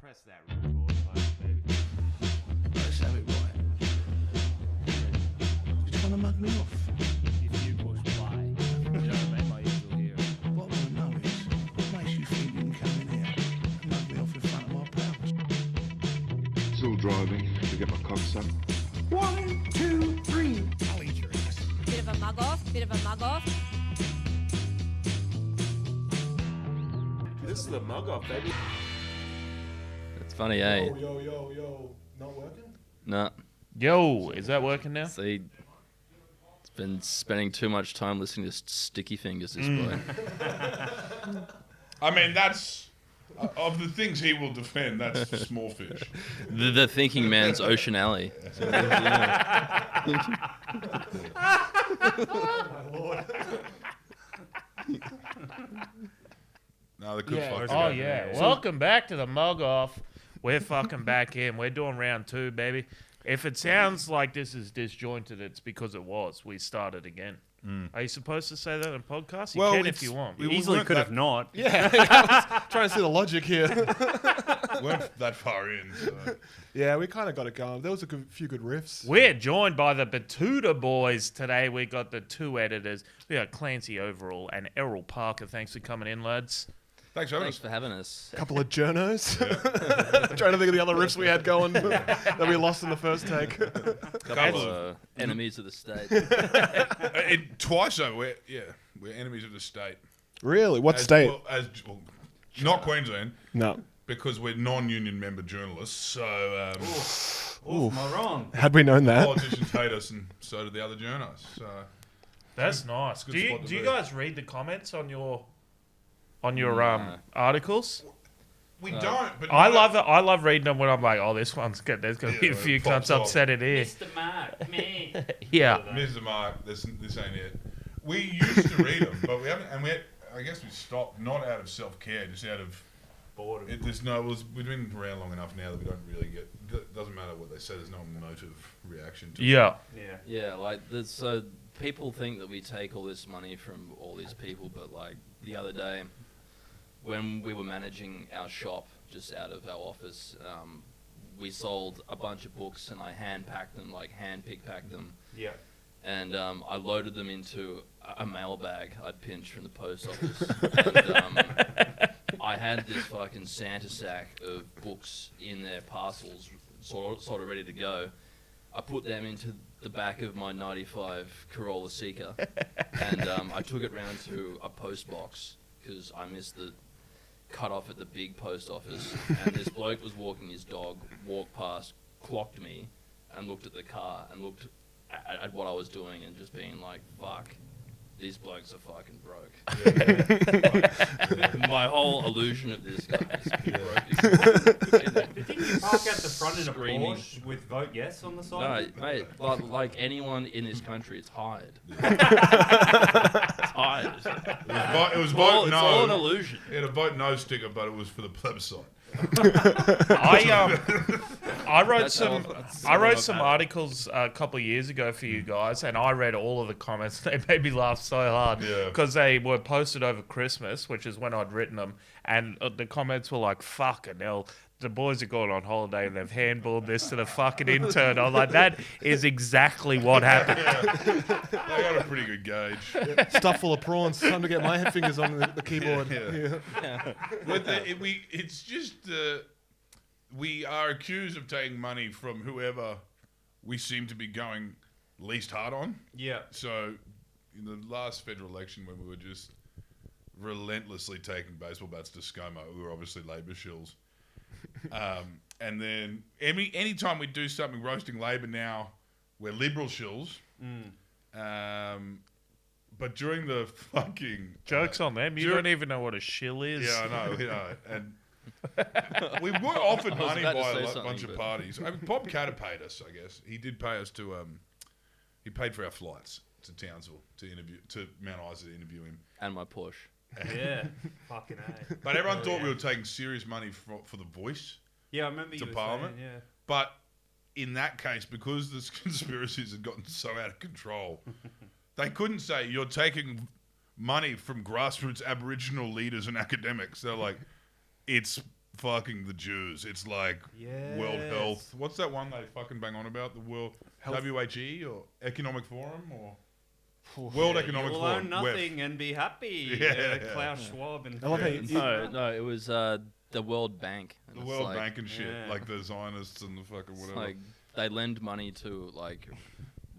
Press that record button, baby. Let's have it right. You're trying to mug me off. If you push play, you know what I mean? My ears will hear it. What I want to know is, what makes you think you can come in here and mug me off in front of my pals? Still driving to get my cock sucked. 1, 2, 3. I'll eat your ass. Bit of a mug off. This is the mug off, baby. It's funny, eh? Yo, not working? No. Yo, is that working now? See, it's been spending too much time listening to Sticky Fingers, this boy. I mean, that's of the things he will defend. That's small fish. The thinking man's Ocean Alley. So, yeah. My lord. No, the good fuck. Oh, yeah. Welcome back to the mug off. We're fucking back in. We're doing round 2, baby. If it sounds like this is disjointed, it's because it was. We started again. Are you supposed to say that in a podcast? You can if you want. We easily could have not. Yeah, I was trying to see the logic here. Weren't that far in. So. Yeah, we kind of got it going. There was a few good riffs. We're joined by the Betoota boys today. We got the 2 editors. We got Clancy Overell and Errol Parker. Thanks for coming in, lads. Thanks for having Thanks us. for having us. A couple of journos. Trying to think of the other riffs we had going that we lost in the first take. Couple of enemies of the state. Twice though, we're enemies of the state. Really? What state? Well, not Queensland. No. Because we're non-union member journalists. So Am I wrong? Had we known that? politicians hate us, and so do the other journalists. So That's nice. Good Do you, spot to do you be. guys read the comments on your articles? we don't. But I love reading them when I'm like, oh, this one's good. There's going to be a few pops cunts off. upset in here. Mr. Mark, me. Yeah. Mr. Mark, this ain't it. We used to read them, but we haven't, and I guess we stopped not out of self-care, just out of Boredom. We've been around long enough now that we don't really get. It doesn't matter what they say. There's no emotive reaction to it. Yeah. Yeah, like, so people think that we take all this money from all these people, but, like, the other day, when we were managing our shop just out of our office, we sold a bunch of books and I hand-packed them, like hand-pick-packed them. Yeah. And I loaded them into a mailbag I'd pinched from the post office. And I had this fucking Santa sack of books in their parcels, sort of ready to go. I put them into the back of my 95 Corolla Seeker, and I took it round to a post box because I missed the cut-off at the big post office. And this bloke was walking his dog, walked past, clocked me, and looked at the car and looked at what I was doing and just being like, fuck, these blokes are fucking broke. My whole illusion of this guy is broke. But didn't you park at the front in a Screaming. Porsche with vote yes on the side? No, mate, like anyone in this country, it's hired. It's hired. It was It's vote all an no. illusion. It had a vote no sticker, but it was for the plebiscite. I wrote That's some all- that's I all wrote I've some had. articles a couple of years ago for you guys, and I read all of the comments. They made me laugh so hard Yeah. because they were posted over Christmas, which is when I'd written them, and the comments were like, "Fucking hell." The boys are going on holiday and they've handballed this to the fucking intern. I'm like, that is exactly what happened. They got a pretty good gauge. Stuff full of prawns. Time to get my fingers on the keyboard. Yeah. But it's just we are accused of taking money from whoever we seem to be going least hard on. Yeah. So in the last federal election, when we were just relentlessly taking baseball bats to ScoMo, we were obviously Labor shills. And then any time we do something roasting Labor now, we're Liberal shills. But during the fucking Joke's on them. You don't even know what a shill is. yeah, I know, and we were offered money about by to say a something, bunch of but- parties. I mean, Bob Catter paid us, I guess. He did pay us to he paid for our flights to Townsville to Mount Isa to interview him. And my Porsche. Yeah. Fucking A. But everyone thought we were taking serious money for the Voice. Yeah, I remember To you were Parliament? saying, yeah. But in that case, because the conspiracies had gotten so out of control, they couldn't say you're taking money from grassroots Aboriginal leaders and academics. They're like, it's fucking the Jews. It's like World Health. What's that one they fucking bang on about? The World WHE or Economic Forum or World Economic You'll Forum. own nothing and be happy. Yeah. Klaus Schwab and I love how you- No, it was the World Bank. And The it's World like, Bank and shit, yeah. like the Zionists and the fucking it's whatever. like they lend money to like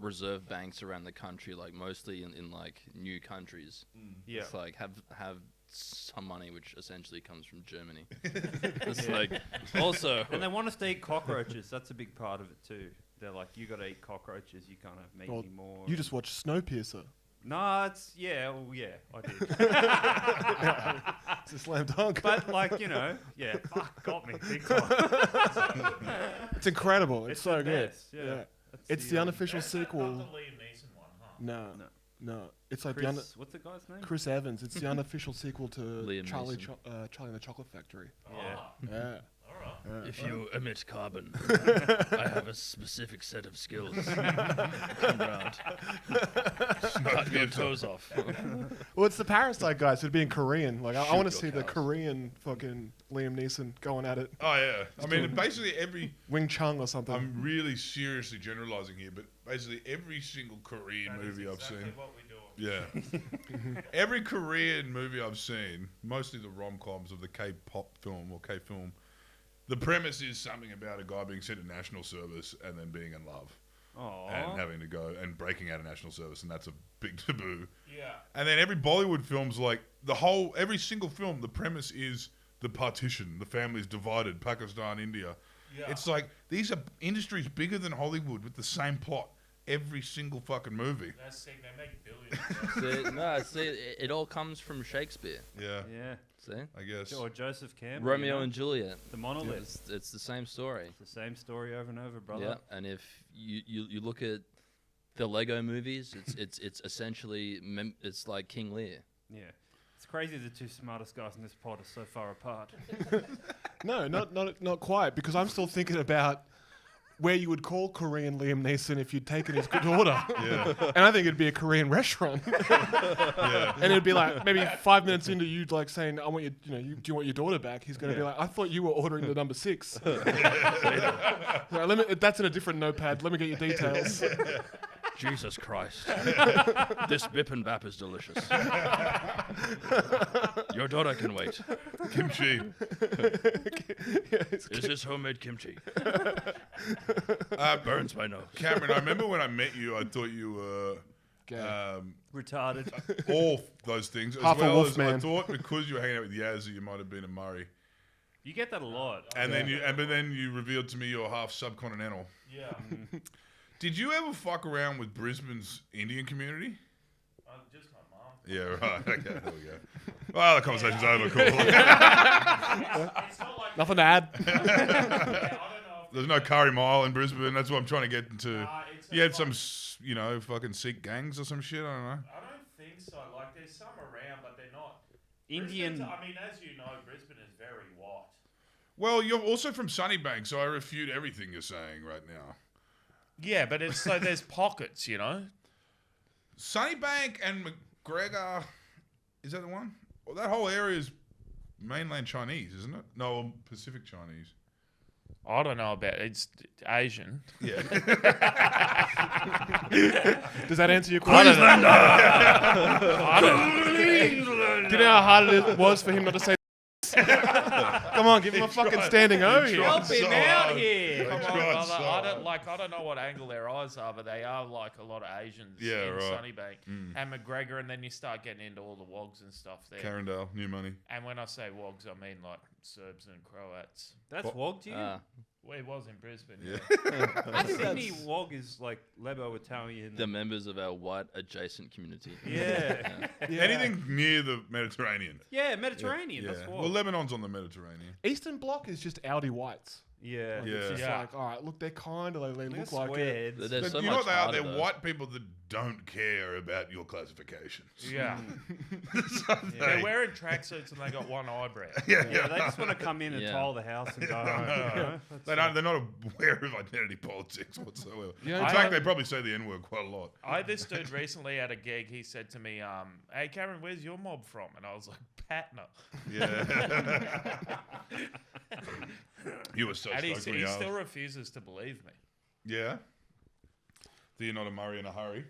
reserve banks around the country, like mostly in like new countries. yeah. It's like have some money which essentially comes from Germany. It's like also And they want us to eat cockroaches. That's a big part of it too. They're like, you got to eat cockroaches. You can't have meat Well, anymore. You just watched Snowpiercer. No, it's I did. It's a slam dunk. But like fuck, got me big time. It's incredible. It's It's so the good. best, yeah. That's It's the unofficial That's not sequel. the Liam Neeson one, huh? No. No. It's like Chris, what's the guy's name? Chris Evans. It's the unofficial sequel to Liam Charlie Neeson. Charlie and the Chocolate Factory. Yeah. Yeah. if you emit carbon, I have a specific set of skills. Come round. Cut your toes off. Well, it's the Parasite guys. It'd be in Korean. Like I want to Shoot see your the cows. Korean fucking Liam Neeson going at it. Oh yeah, I mean basically every. Wing Chun or something. I'm really seriously generalizing here, but basically every single Korean movie I've seen. What we do. Yeah. Every Korean movie I've seen, mostly the rom-coms of the K-pop film or K-film, the premise is something about a guy being sent to national service and then being in love and having to go and breaking out of national service, and that's a big taboo. Yeah. And then every Bollywood film's like every single film, the premise is the partition, the family's divided, Pakistan, India. Yeah. It's like these are industries bigger than Hollywood with the same plot. Every single fucking movie. That's sick. They make billions. See, it all comes from Shakespeare. Yeah, Yeah. See, I guess. Or Joseph Campbell. Romeo and Juliet. the monolith. It's the same story. It's the same story over and over, brother. Yeah, and if you look at the Lego movies, it's essentially it's like King Lear. Yeah. It's crazy the two smartest guys in this pod are so far apart. No, not quite, because I'm still thinking about where you would call Korean Liam Neeson if you'd taken his daughter. Yeah. And I think it'd be a Korean restaurant. Yeah. And it'd be like maybe 5 minutes into you like saying, "I want you, do you want your daughter back?" He's going to be like, "I thought you were ordering the number 6." Like, that's in a different notepad. Let me get your details. Jesus Christ, this bibimbap is delicious. Your daughter can wait. Kimchi. Is this homemade kimchi? Burns my nose. Cameron, I remember when I met you, I thought you were Retarded. all those things. As Half a well wolf as man. I thought because you were hanging out with Yazzie, you might have been a Murray. You get that a lot. And then you revealed to me you're half subcontinental. Yeah. Did you ever fuck around with Brisbane's Indian community? Just my mom. Yeah, right. Okay, there we go. Well, the conversation's over. Cool. It's not like Nothing to add. I don't know. There's no curry mile in Brisbane. That's what I'm trying to get into. It's You had like- some, fucking Sikh gangs or some shit. I don't know. I don't think so. Like, there's some around, but they're not. Indian. Brisbane's- I mean, as you know, Brisbane is very white. Well, you're also from Sunnybank, so I refute everything you're saying right now. Yeah, but it's so there's pockets, you know. Sunnybank and McGregor, is that the one? Well, that whole area is mainland Chinese, isn't it? No, Pacific Chinese. I don't know about it's Asian. Yeah. Does that answer your question? Do you know how hard it was for him not to say? Come on, give him a fucking standing O here. Help him out here. Come on, tried brother. so I don't know what angle their eyes are, but they are like a lot of Asians Yeah, in right. Sunnybank and McGregor, and then you start getting into all the wogs and stuff there. Carindale, new money. And when I say wogs, I mean like Serbs and Croats. That's wog to you? Well, it was in Brisbane. Yeah. Sydney wog is like Lebo Italian. The members of our white adjacent community. Yeah. Anything near the Mediterranean. Yeah, Mediterranean. Yeah. That's wog. Well, Lebanon's on the Mediterranean. Eastern Bloc is just Audi whites. Yeah. Like, It's just Yeah. like, all right, look, they're kind of, they look like it. squared. There's so you know much what they are? harder, They're though. white people that don't care about your classifications. Yeah. So They're wearing tracksuits and they got one eyebrow. Yeah, they just want to come in and Yeah. tile the house and go home. you know? They're not aware of identity politics whatsoever. Yeah, In I- fact, they probably say the N-word quite a lot. I had this dude recently at a gig. He said to me, "Hey Cameron, where's your mob from?" And I was like, "Patna." Yeah. You were so And stoked when he you still asked. refuses to believe me. Yeah. Do you not a Murray in a hurry?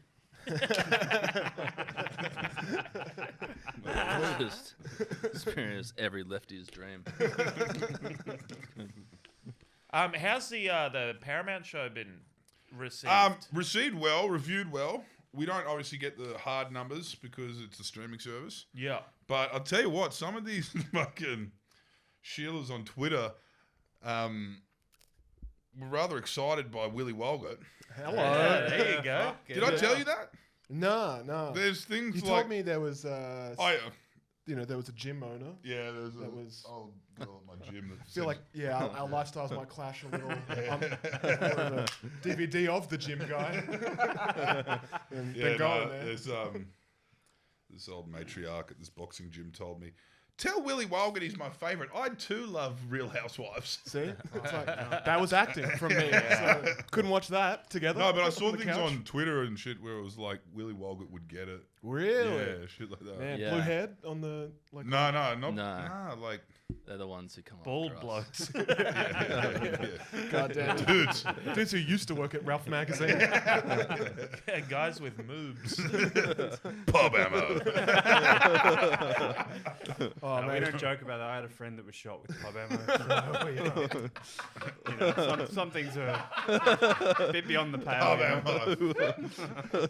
Just experience every lefty's dream. How's the Paramount show been received? Received well, reviewed well. We don't obviously get the hard numbers because it's a streaming service. Yeah. But I'll tell you what, some of these fucking Sheilas on Twitter were rather excited by Willy Walgett. Hello. Yeah, there you go. Did I tell you that? No. There's things You like... told me there was, there was a gym owner. there's That a was- old girl at my gym that I feel like, our lifestyles might clash a little. I'm more of a DVD of the gym guy. And been going there. there's this old matriarch at this boxing gym told me, tell Willy Walgett he's my favourite. I too love Real Housewives. See? It's like, that was acting from me. So couldn't watch that together. No, but I saw the things couch. on Twitter and shit where it was like Willy Walgett would get it. Really? Yeah, shit like that. Man, Yeah. blue head on the like. No, not No. nah, like They're the ones who come Bald after us. blokes. Goddamn dudes. dudes who used to work at Ralph Magazine. Yeah, guys with moobs. Pub ammo. Oh No, we man, don't joke about that. I had a friend that was shot with pub ammo. Some things are a bit beyond the pale. Pub you know? ammo.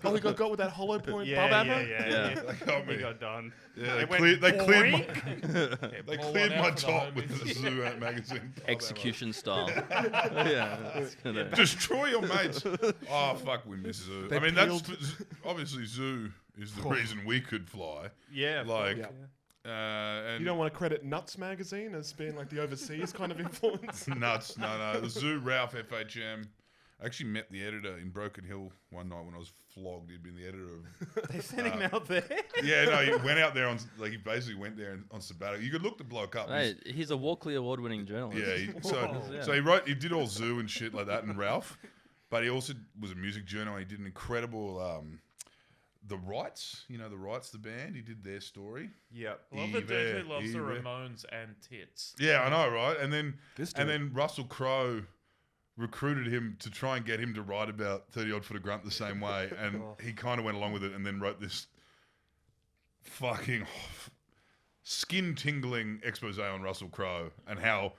oh, he got with that hollow point Yeah, bob ammo. Yeah. They got He me. got done. Yeah, It went they cleared my, boink. they Pull cleared one out my for the top homies. with the Zoo magazine. Pub Execution style. Yeah. It's gonna- ammo. Destroy your mates. Oh fuck, we miss Zoo. They I mean, that's peeled- obviously Zoo is the reason we could fly. Yeah. Like, Yeah. and You don't want to credit Nuts magazine as being like the overseas kind of influence. nuts. No. The Zoo, Ralph, FHM. I actually met the editor in Broken Hill one night when I was flogged. He'd been the editor of. They sent him out there. Yeah, no, he went out there he basically went there on sabbatical. You could look the bloke up. Hey, he's a Walkley Award-winning journalist. Yeah, so he did all Zoo and shit like that and Ralph, but he also was a music journal. He did an incredible. The Rights, the Rights, the band. He did their story. Yep. Love the dude who loves the Eva. Ramones and tits. Yeah, I know, right? And then This and dude. then Russell Crowe recruited him to try and get him to write about 30 Odd Foot of Grunt the same way, and he kind of went along with it, and then wrote this fucking skin-tingling expose on Russell Crowe and how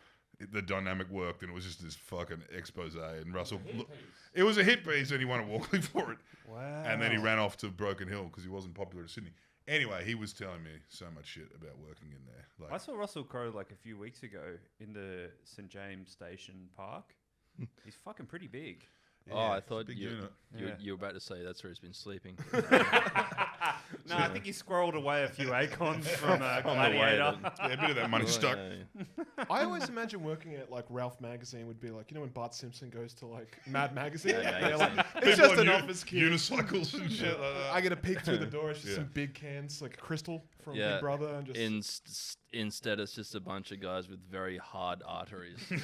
the dynamic worked, and it was just this fucking expose. And Russell, it was a hit piece, and he won a Walkley for it. Wow. And then he ran off to Broken Hill because he wasn't popular in Sydney. Anyway, he was telling me so much shit about working in there. I Like, saw Russell Crowe like a few weeks ago in the St James Station Park. He's fucking pretty big. Oh, I it's a thought big you unit. you were about to say that's where he's been sleeping. No, I think he squirreled away a few acorns from On the way Gladiator. then. Yeah, a bit of that money stuck. I always imagine working at like Ralph Magazine would be like, when Bart Simpson goes to like Mad Magazine, Yeah, they're yeah. like, it's People just on an office kid. unicycles and shit like that. I get a peek through the door. It's just Yeah. some big cans, like crystal from Yeah. Big Brother, and just Instead, it's just a bunch of guys with very hard arteries I'm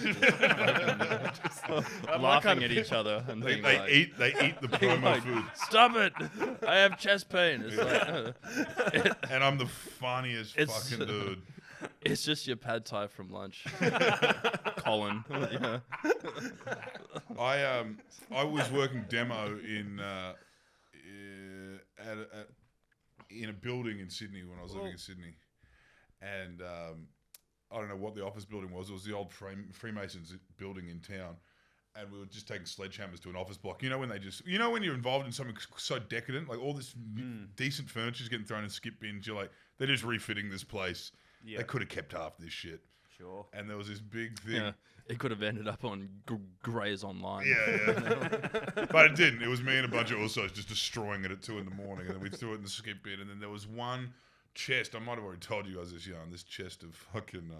laughing kind of at each other and They, being they like, eat the promo like, food, "Stop it! I have chest pain." It's like, and I'm the funniest It's- fucking dude. it's just your pad thai from lunch, Colin. Yeah. I was working demo in a building in Sydney when I was living in Sydney, and I don't know what the office building was. It was the old Freemasons building in town, and we were just taking sledgehammers to an office block. When you're involved in something so decadent, like all this decent furniture's getting thrown in skip bins. You're like, they're just refitting this place. Yeah. They could have kept half this shit. Sure. And there was this big thing. Yeah. It could have ended up on Grey's Online. Yeah. But it didn't. It was me and a bunch of Usos just destroying it at 2 a.m. and then we threw it in the skip bin, and then there was one chest. I might have already told you guys this, this chest of fucking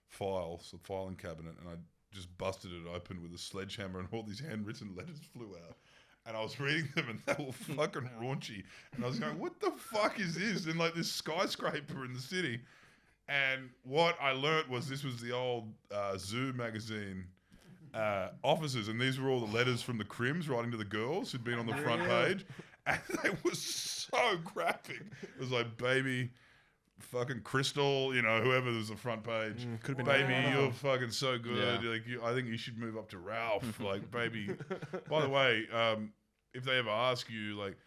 filing cabinet, and I just busted it open with a sledgehammer, and all these handwritten letters flew out. And I was reading them, and they were fucking raunchy. And I was going, what the fuck is this? In like this skyscraper in the city. And what I learnt was this was the old Zoo magazine officers, and these were all the letters from the Crims writing to the girls who'd been on the front page. And they were so graphic. It was like, baby, fucking Crystal, you know, whoever was the front page. Could have been Baby, Ralph. you're fucking so good. Yeah. Like, I think you should move up to Ralph. Like, baby. By the way, if they ever ask you, like,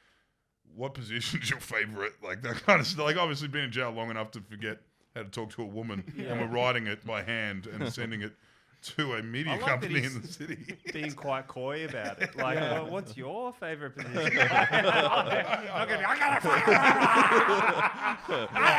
what position's your favorite? Like, that kind of stuff. Like, obviously, been in jail long enough to forget how to talk to a woman, and we're writing it by hand and sending it to a media like company that in he's the city. being quite coy about it. Like, well, what's your favourite position?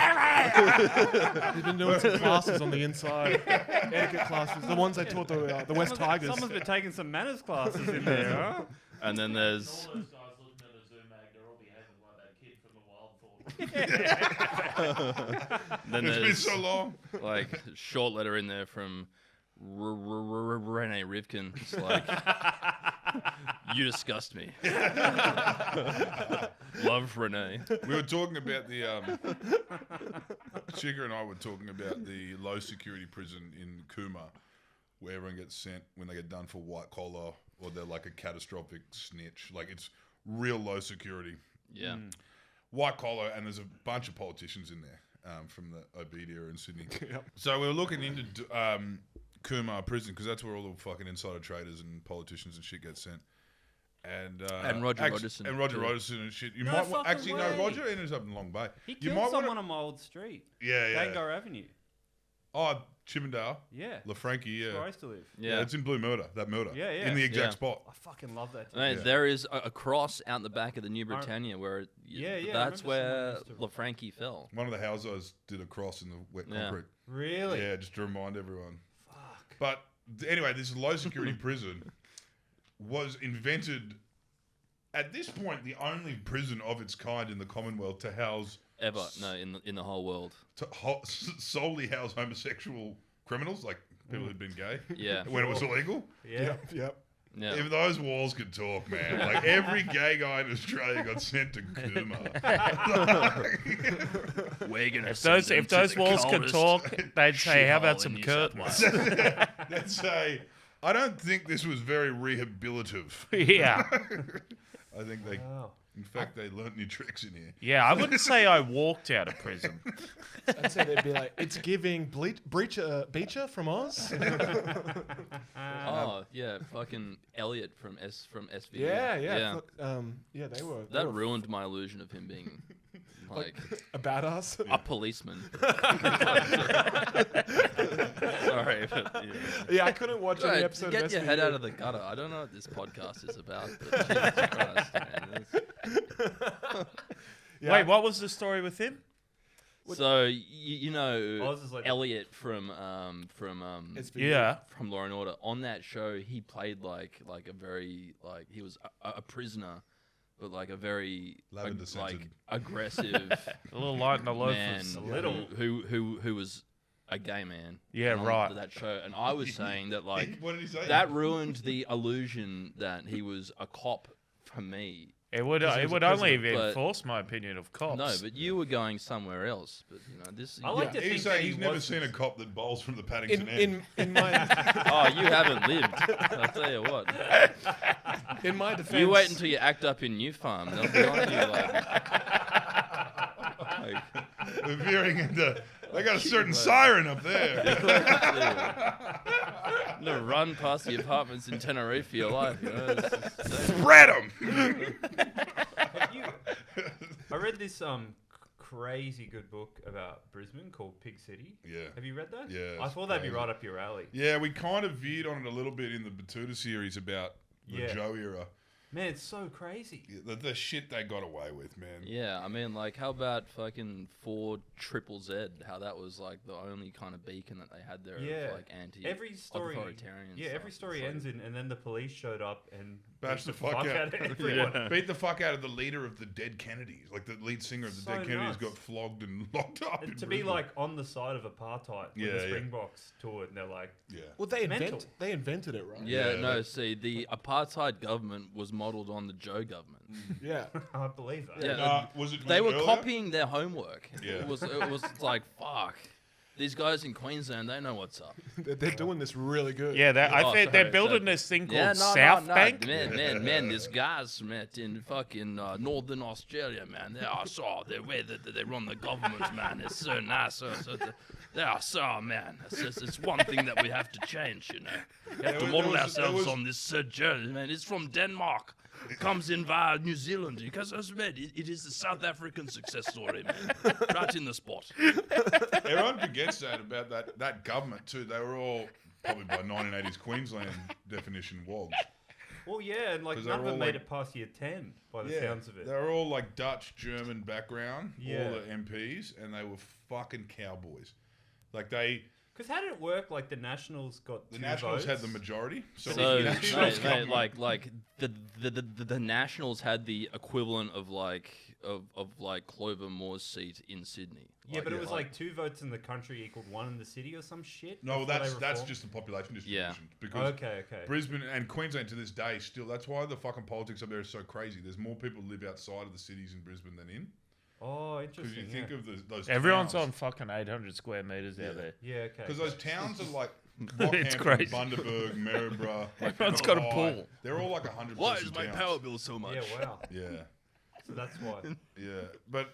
I He's been doing some classes on the inside, etiquette classes, the ones they taught the West Tigers. Someone's been taking some manners classes in there, huh? And then there's All those guys looking at a Zoom mag, they're all behaving like that kid from the Wild Thought. then It's been there's so long. like short letter in there from Renee Rivkin. It's like, you disgust me. Love Renee. We were talking about the Chica and I were talking about the low security prison in Cooma, where everyone gets sent when they get done for white collar or they're like a catastrophic snitch. Like, it's real low security. Yeah. White collar, and there's a bunch of politicians in there from the Obede era in Sydney. So we were looking into Cooma prison, because that's where all the fucking insider traders and politicians and shit get sent. And Roger Rogerson. And Roger too. Rogerson and shit. You No might fucking actually way. no, Roger ended up in Long Bay. He You killed might wanna- someone on my old street. Yeah, yeah. Dangar Avenue. Oh, Chippendale. Yeah. LaFrankie, That's where I yeah. used to live. Yeah. It's in Blue Murder, that murder. Yeah, yeah. In the exact Yeah. spot. I fucking love that. Mate, Yeah. there is a cross out the back of the New Britannia where Yeah, yeah, I that's remember someone where used to- LaFrankie fell. One of the houses did a cross in the wet Yeah. concrete. Really? Yeah, just to remind everyone. Fuck. But anyway, this low security prison was invented, at this point, the only prison of its kind in the Commonwealth to house In the whole world. solely house homosexual criminals, like people who'd been gay. Yeah. When it was illegal. Yeah. Yep. Yeah. If those walls could talk, man, like every gay guy in Australia got sent to Cooma. We're gonna If those walls could talk, they'd say, "How about some curtains?" Let's say, I don't think this was very rehabilitative. Yeah, I think they, Wow. in fact, they learnt new tricks in here. yeah. I wouldn't say I walked out of prison. I'd say they'd be like, it's giving Beecher from Oz. Oh yeah, fucking Elliot from SVU. Yeah. Yeah, they were. They That were ruined my illusion of him being like a badass. a policeman. Sorry, but yeah. Yeah, I couldn't watch any Right, episode get of your SVU. head out of the gutter. I don't know what this podcast is about, but Jesus Christ, man. Yeah, Wait, what was the story with him? So you know Oz is like the- Elliot from SVU. Yeah, from Law and Order. On that show, he played like a very he was a prisoner, but like a very Lavender scented. like aggressive a little light in the man, loafers. who was a gay man. Yeah, on right. That show, and I was saying that like What did he say? that ruined the illusion that he was a cop for me. It would he was a only prisoner, but- reinforce my opinion of cops. No, but you were going somewhere else. But you know this. I like to He's think saying that he's he never wasn't. seen a cop that bowls from the Paddington end. In my Oh, you haven't lived. I'll tell you what. in my defense, You wait until you act up in New Farm. They'll be on you like We're veering into. They got a certain siren up there. no, run past the apartments in Tenerife for your life. You know, it's just- Spread them. I read this crazy good book about Brisbane called Pig City. Yeah. Have you read that? Yeah, I it's thought that'd be crazy. right up your alley. Yeah, we kind of veered on it a little bit in the Betoota series about the Yeah. Joe era. Man, it's so crazy. Yeah, the shit they got away with, man. yeah, I mean, like, how about fucking 4ZZZ? How that was like the only kind of beacon that they had there Yeah. of like Every story, authoritarian. yeah, stuff. every story It's like- ends in, and then the police showed up and Bash the fuck out. Beat the fuck out of the leader of the Dead Kennedys. Like the lead singer of the So Dead Kennedys nuts. got flogged and locked up. in To be Brisbane. like on the side of apartheid when the Springboks toured, and they're like, Yeah. Well, they Mental. invented it, right? Yeah, Yeah, no, that- see, the apartheid government was modelled on the Joe government. Yeah. I believe that. Yeah, Was it they were earlier? copying their homework. Yeah. It was like, fuck. These guys in Queensland, they know what's up. They're doing this really good. Yeah, I Oh, think they're sorry, building sorry. this thing called Yeah, South Bank. Man, these guys, man, in fucking Northern Australia, man, they are so, the way that they run the government, man, it's so nice. They are so, man, it's one thing that we have to change, you know. We have to model ourselves on this journey, man. It's from Denmark. It comes in via New Zealand because, as man, it is the South African success story, man. Right in the spot. Everyone forgets that about that government too. They were all probably by 1980s Queensland definition wogs. Well, yeah, and like 'Cause none of they're them all made like- it past year 10 by the sounds of it. They were all like Dutch, German background, Yeah. all the MPs, and they were fucking cowboys. Like they, Because how did it work? Like the Nationals got the two Nationals had votes? the majority. So, So, the Nationals mate, government- like the Nationals had the equivalent of like Clover Moore's seat in Sydney. Yeah, but it was like 2 votes in the country equaled 1 in the city or some shit. no, before they that's reformed? just the population Yeah. distribution. Because Okay. Brisbane and Queensland to this day still. That's why the fucking politics up there is so crazy. There's more people live outside of the cities in Brisbane than in. Oh, Because interesting. you think of those. Everyone's towns, on fucking 800 square meters out there. Yeah, okay. Because those towns are like It's Rockhampton, crazy. Bundaberg, Maryborough. Everyone's got a Mackay. pool. They're all like 100. Why person is my towns. power bill so much? Yeah, wow. Yeah, So that's why. yeah, but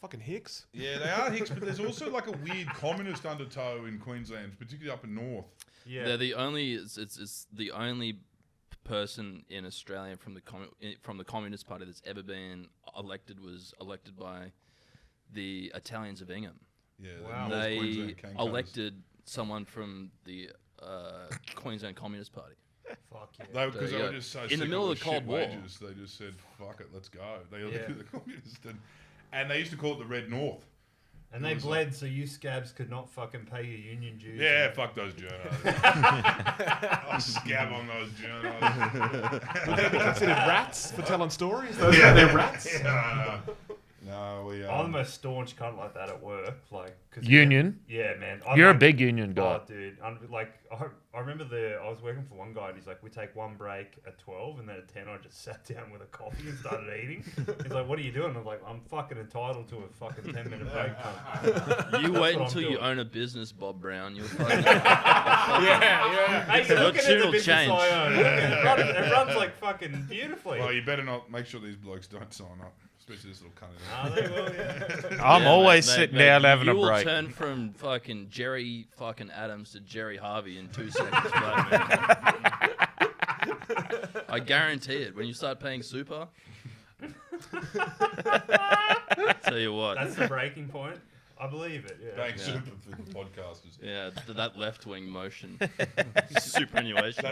Fucking Hicks. yeah, they are Hicks. But there's also like a weird communist undertow in Queensland, particularly up in north. Yeah. They're the only. It's the only person in Australia from the Communist Party that's ever been elected was elected by the Italians of Ingham. Yeah, the Wow. North They Queensland cane colours. elected someone from the Queensland Communist Party. Fuck yeah. Because There they you were go. just so In sick the middle of of the the Cold shit War. wages, they just said, "Fuck it, let's go." They elected the communists, and they used to call it the Red North. And they bled so you scabs could not fucking pay your union dues. Yeah, fuck those journos. I'll scab on those journos. Would they be considered rats for telling stories? Yeah. They're rats. No, we. I'm the most staunch cunt like that at work. Like, cause Union. Yeah, man. You're a big union guy. Oh, dude. I remember I was working for one guy and he's like, we take one break at 12 and then at 10 I just sat down with a coffee and started eating. He's like, what are you doing? I'm like, I'm fucking entitled to a fucking 10-minute break, cunt. You wait what I'm until you doing. own a business, Bob Brown. You'll fucking Yeah. Hey, you're Your looking at tune the will business change. I own. It runs like fucking beautifully. Well, you better not make sure these blokes don't sign up, especially this little cunt. They will, yeah. I'm Yeah, always mate, sitting mate, down having you a will break. turn from fucking Jerry fucking Adams to Jerry Harvey in 2 seconds flat, man. I guarantee it. When you start paying super, tell you what. That's the breaking point. I believe it, yeah. Thanks super for the podcasters. Yeah, that left wing motion, superannuation,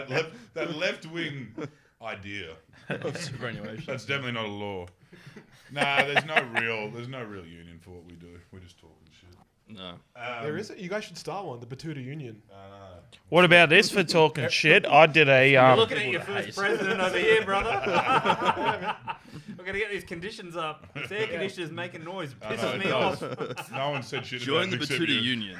That left wing idea. superannuation. That's definitely not a law. Nah, there's no real union for what we do. We're just talking shit. No, There is it. You guys should start one. The Betoota Union. What about this for talking shit? I did a You're looking at People your to first hate. president over here, brother. We're going to get these conditions up. This air conditioner's making noise. It pisses me off. No one said shit join the about it except Betoota you. Union,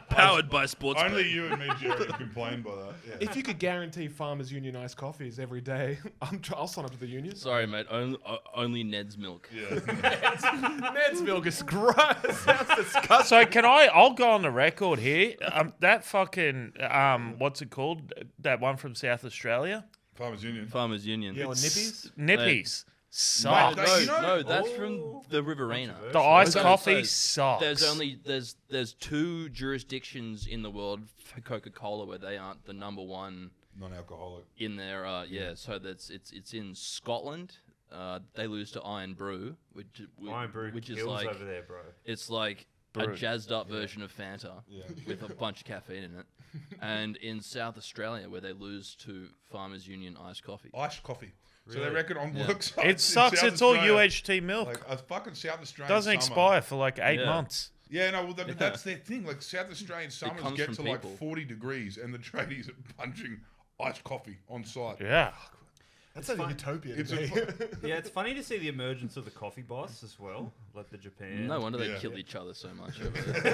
powered by sports. Only you and me, Jerry, complain by that. Yeah. If you could guarantee farmers' union iced coffees every day, I'll sign up to the union. Sorry, mate. Only Ned's milk. Yeah. Ned's milk is gross. Sounds disgusting. So I'll go on the record here. That fucking what's it called? That one from South Australia, Farmers Union. Farmers Union. Yeah, or nippies. Nippies. No, Sucks. that's from the Riverina. The iced So- coffee so sucks. There's 2 jurisdictions in the world for Coca-Cola where they aren't the number one Non-alcoholic. in their so it's in Scotland. They lose to Iron Brew, which is kills like over there, bro. it's like a jazzed up version of Fanta Yeah. with a bunch of caffeine in it. And in South Australia where they lose to Farmers Union iced coffee. Iced coffee. So they Really? reckon on Yeah. work sites It in sucks. South It's all Australia, UHT milk. Like a fucking South Australian Doesn't summer. expire for like 8 Yeah. months. Yeah, no, well, that's their thing. Like South Australian summers comes get from to like people. 40 degrees, and the tradies are punching iced coffee on site. Yeah. That's like a utopia to It's me. Yeah, it's funny to see the emergence of the coffee boss as well, like the Japan. No wonder they Yeah. killed each other so much over there.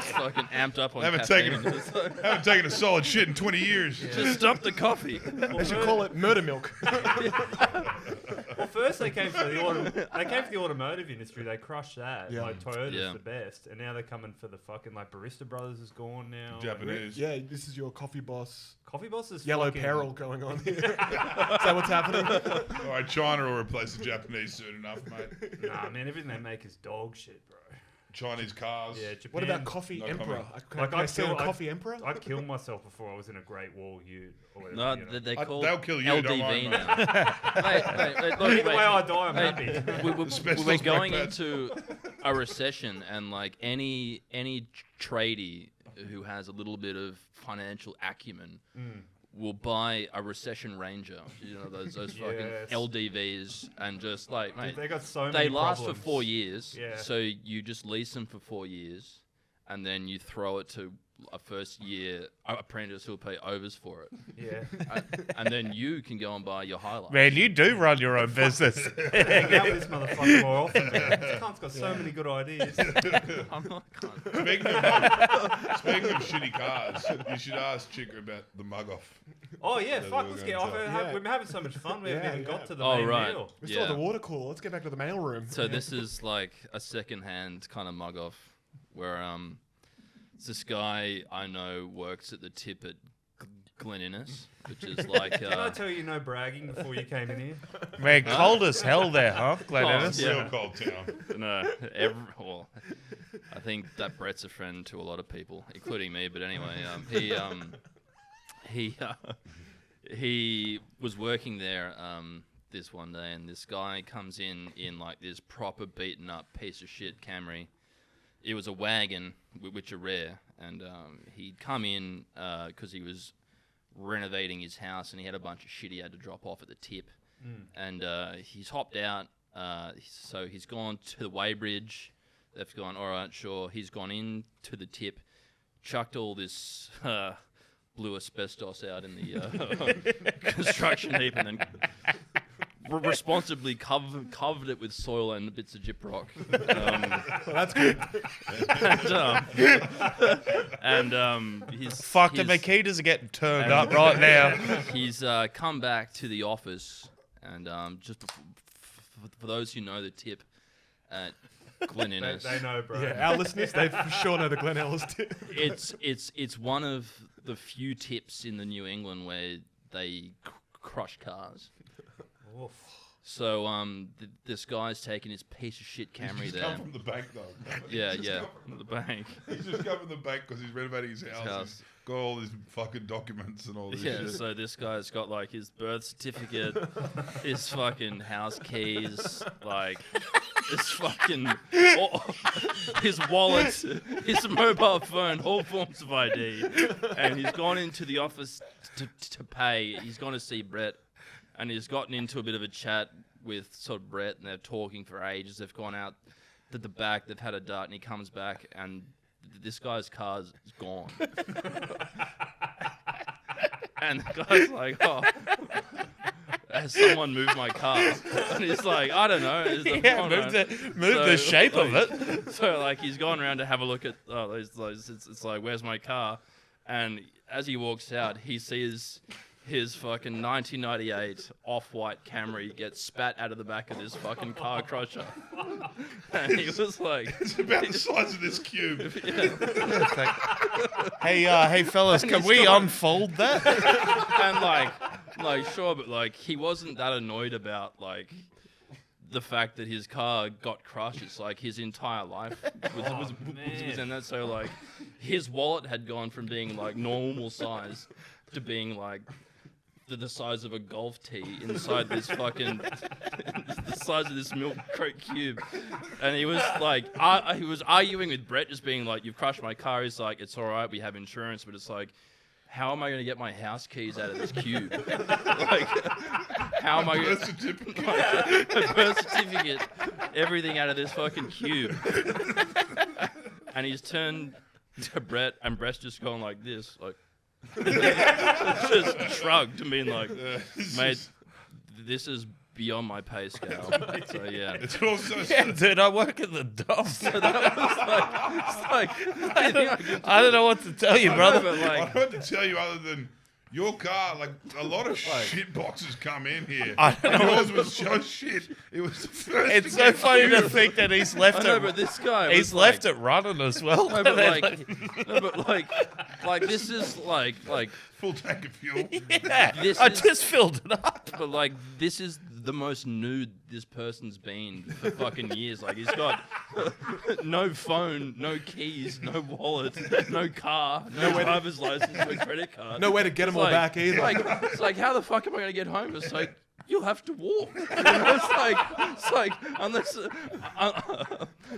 Fucking amped up on Haven't caffeine. taken, It's like, haven't taken a solid shit in 20 years. just stop the coffee. They should call it murder milk. Well, first they came for the automotive industry. They crushed that. Yeah. Like Toyota's Yeah. the best, and now they're coming for the fucking like Barista Brothers is gone now. Japanese. Yeah, this is your coffee boss. Coffee Boss is Yellow fucking, peril going on here. Is that what's happening? All right, China will replace the Japanese soon enough, mate. Nah, man, everything they make is dog shit, bro. Chinese cars. Yeah, Japan. What about Coffee No Emperor? comment. Can I say a I'd- Coffee Emperor? I'd kill myself before I was in a Great Wall U or whatever. No, you know. they I- call they'll kill you, don't worry, LDV mate. now. Wait, look, Either wait. way I die, I'm Hey, happy. we're Asbestos going brake pads. into a recession, and like any tradie who has a little bit of financial acumen will buy a recession Ranger. You know those fucking Yes. LDVs, and just like mate, They got so many they last problems. for 4 years. Yeah. So you just lease them for 4 years, and then you throw it to a first year apprentice who'll pay overs for it, Yeah. and then you can go and buy your Hilux. Man, you do run your own business. Hang out with this motherfucker more often, man. This cunt's got so many good ideas. I'm not. Speaking of shitty cars, you should ask Chick about the mug off. Oh yeah, That's fuck. what we're Let's gonna get off. talk. Yeah. We've been having so much fun. We haven't Yeah, even got yeah. to the Oh, main right. meal. We still have Yeah. the water cooler. Let's get back to the mail room. So this is like a second-hand kind of mug off, where this guy I know works at the tip at Glen Innes, which is like Can I tell you no bragging before you came in here? Man, cold as hell there, huh, Glen Oh, Innes? yeah. Real cold town. no, well, I think that Brett's a friend to a lot of people, including me. But anyway, he was working there this one day, and this guy comes in like this proper beaten up piece of shit Camry. It was a wagon, which are rare, and he'd come in because he was renovating his house, and he had a bunch of shit he had to drop off at the tip, and he's hopped out. So he's gone to the weighbridge. They've gone, all right, sure. He's gone in to the tip, chucked all this blue asbestos out in the construction heap, and then responsibly covered it with soil and bits of gyprock. Well, that's good. And he's Fuck, the he's- Makitas are getting turned up right now. He's come back to the office, and just for those who know the tip at Glen Innes, They know, bro. Yeah, our listeners, they for sure know the Glen Ellis tip. it's one of the few tips in the New England where they crush cars. Oof. So this guy's taking his piece of shit Camry He's there. come from the bank, though. Yeah, He's just yeah, come from the bank. He's just come from the bank because he's renovating his house. house. He's got all his fucking documents and all this Yeah, shit. so this guy's got like his birth certificate, his fucking house keys, like his fucking his wallet, his mobile phone, all forms of ID. And he's gone into the office to pay. He's gone to see Brett, and he's gotten into a bit of a chat with sort of Brett, and they're talking for ages. They've gone out to the back, they've had a dart, and he comes back, and this guy's car's gone. And the guy's like, oh, has someone moved my car? And he's like, I don't know. Yeah, move the shape of it. So, like, he's gone around to have a look at, it's like, where's my car? And as he walks out, he sees his fucking 1998 off-white Camry get spat out of the back of this fucking car crusher. And he was like... It's about the size of this cube. Hey, fellas, can we unfold that? And like sure, but like he wasn't that annoyed about like the fact that his car got crushed. It's like his entire life was in that. So like his wallet had gone from being like normal size to being like the size of a golf tee inside this fucking the size of this milk crate cube. And he was like he was arguing with Brett, just being like, you've crushed my car. He's like, it's all right, we have insurance. But it's like, how am I going to get my house keys out of this cube? Like, how am I going Birth certificate. to birth certificate, everything out of this fucking cube? And he's turned to Brett, and Brett's just going like this, like just shrugged and being like, mate, this is beyond my pay scale. So yeah. It's also Yeah, dude, I work at the dump. So that was like, I don't know what to tell you, brother. but I like, don't know what to tell you other than your car. Like a lot of shit boxes come in here. I don't know Yours was so shit. It was the first. It's to so get funny to used. think that he's left I know, it. but this guy, He's was left like, it running as well. No, but like this is like Full tank of fuel. yeah, this I is- just filled it up. But like, this is the most nude this person's been for fucking years. Like, he's got no phone, no keys, no wallet, no car, no driver's license, no credit card. Nowhere to get them all back either. It's like, how the fuck am I gonna get home? It's like, you'll have to walk. You know, it's like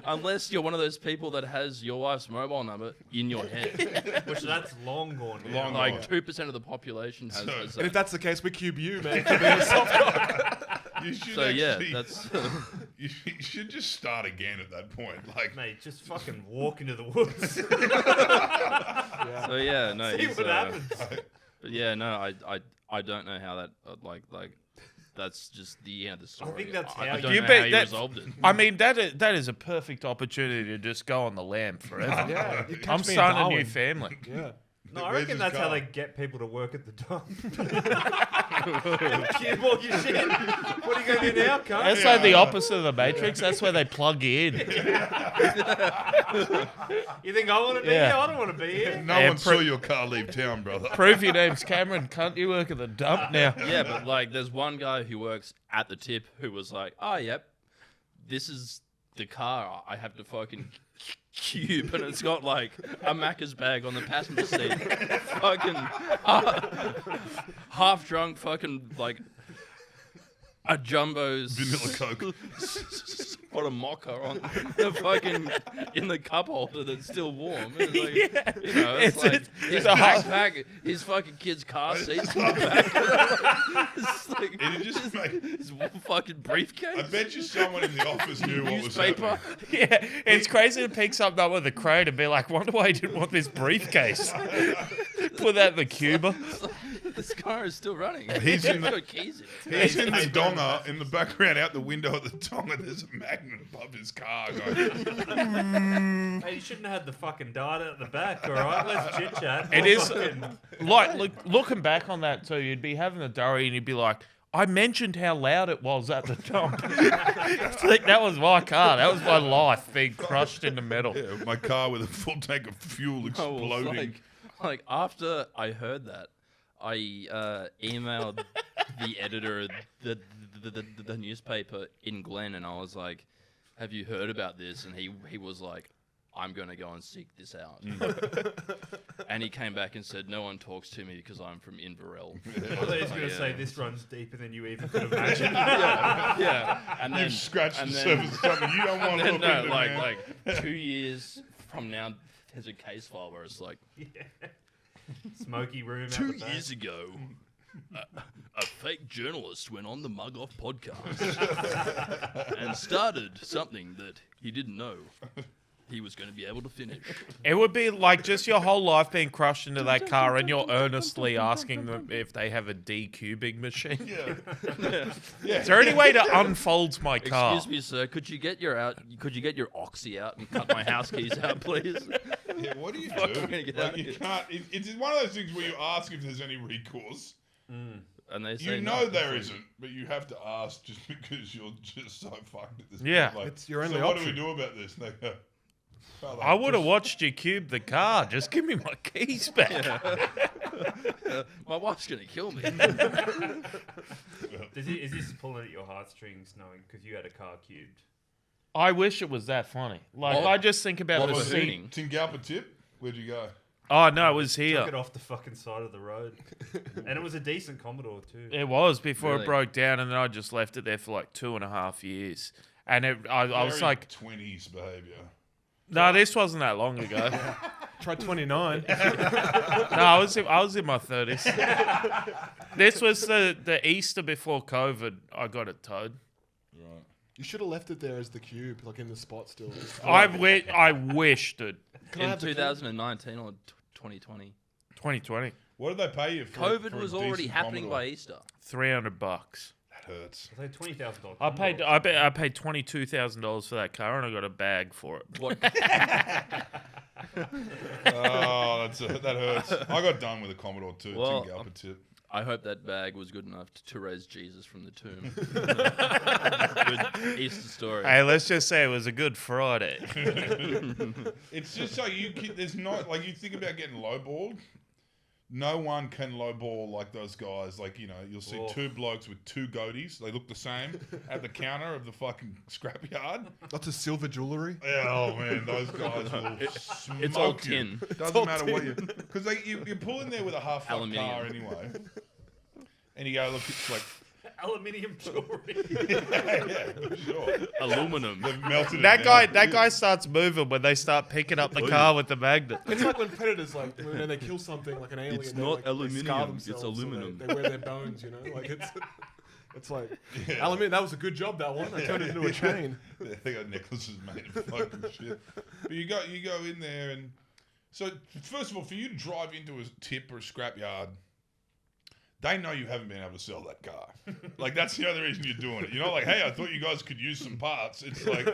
unless you're one of those people that has your wife's mobile number in your head. Which that's long gone. now. Long Like gone. 2% of the population has And if that. that's the case, we cube you, man. For being a soft cock. You should So yeah, actually, that's you should just start again at that point. Like, Mate, just fucking walk into the woods. so yeah. No, See he's, what happens. But yeah, no, I don't know how that like that's just the end of the story. think that's I how don't you know bet how you that- resolved it. I mean, that is a perfect opportunity to just go on the lam forever. Yeah, you catch I'm me in starting a new Darwin. family. Yeah. No, I Where's reckon his that's how car? they get people to work at the dump. Cube all your shit. What are you going to do now, cunt? That's like the opposite of the Matrix. That's where they plug you in. You think I want to be Yeah. here? I don't want to be here. no Yeah, one saw your car leave town, brother. Prove your name's Cameron, cunt. You work at the dump now. Yeah, but like, there's one guy who works at the tip who was like, "Oh, yep, this is the car I have to fucking cube, and it's got like a Macca's bag on the passenger seat, fucking half drunk, fucking like a jumbo's Vanilla Coke. Got a mocha on the fucking in the cup holder that's still warm. It's like, you know, it's like his a hot- backpack, his fucking kid's car seats in the back. It's like And you just make. his fucking briefcase. I bet you someone in the office knew what was happening. Newspaper. Yeah, it's crazy to pick something up with a crate and be like, wonder why he didn't want this briefcase. Put that in the cuba. This car is still running. He's in It's the- got keys in it. He's in the donga in the background, out the window of the donga. There's a magnet above his car. Going, Hey, you shouldn't have had the fucking dart at the back, all right? Let's chit chat. It is like looking back on that too. You'd be having a durry and you'd be like, I mentioned how loud it was at the dump. It's like, that was my car. That was my life being crushed into metal. yeah, my car with a full tank of fuel I was exploding. like after I heard that, I emailed the editor of the newspaper in Glen, and I was like, "Have you heard about this?" And he was like, "I'm going to go and seek this out." And he came back and said, "No one talks to me because I'm from Inverell." I thought he was going to say this runs deeper than you even could imagine. Yeah, and then You've scratched the and then- surface of something you don't want to and look then, into, no, man. like 2 years from now, there's a case file where it's like, Smoky room. 2 out the back. years ago, a fake journalist went on the Mugg Off podcast and started something that he didn't know he was going to be able to finish. It would be like just your whole life being crushed into that car and you're earnestly asking them if they have a decubing machine. yeah. Is there any way to unfold my car? Excuse me, sir. Could you get your oxy out and cut my house keys out, please? Yeah, what do you Fuck, do? I'm gonna get Like, out of you here. can't. It's one of those things where you ask if there's any recourse. And they say You no. know there isn't, but you have to ask just because you're just so fucked at this Yeah. point. Like, It's your only so what option. do we do about this? And they go, "Fella, I would have just- watched you cube the car. Just give me my keys back. My wife's going to kill me. Is this pulling at your heartstrings knowing because you had a car cubed? I wish it was that funny. Like, What? I just think about What the was scene. it? Tingalpa tip? Where'd you go? Oh, no, it was Took here. it off the fucking side of the road. And it was a decent Commodore too. It was before Really? it broke down, and then I just left it there for like 2.5 years. And I was Very like, 20s behaviour. no, this wasn't that long ago. Try 29. No, I was in my 30s. This was the Easter before COVID. I got it towed. Right. You should have left it there as the cube, like in the spot still. I wish, dude. Can I In have the key? 2019 or 2020. 2020, What did they pay you for? COVID for a was already decent happening Commodore? by Easter. $300. That hurts. It's like $20,000. I paid $22,000 for that car, and I got a bag for it. What? Oh, that hurts. I got done with a Commodore too. Well, Didn't go up a tip. I hope that bag was good enough to raise Jesus from the tomb. Good Easter story. Hey, let's just say it was a good Friday. It's just so there's not like you think about getting lowballed. No one can lowball like those guys. Like, you know, you'll see two blokes with two goatees. They look the same at the counter of the fucking scrapyard. Lots of silver jewellery. Yeah, oh man, those guys will smoke It's all you. tin. Doesn't matter what you... Because you pull in there with a half-fucked Aluminium. car anyway. And you go, look, it's like... Aluminium jewelry. yeah, sure. Aluminum. They've melted That it guy, down. that guy starts moving when they start picking up the car with the magnet. It's like when predators, like, when they kill something, like an alien. It's they, not like, they aluminium, scar it's themselves, or aluminum. They wear their bones, you know? Like, it's like, Yeah. aluminium, that was a good job, that one. I turned it into a chain. They got necklaces made of fucking shit. But you go in there and... So, first of all, for you to drive into a tip or a scrapyard, they know you haven't been able to sell that car. Like, that's the other reason you're doing it. You're not like, hey, I thought you guys could use some parts. It's like,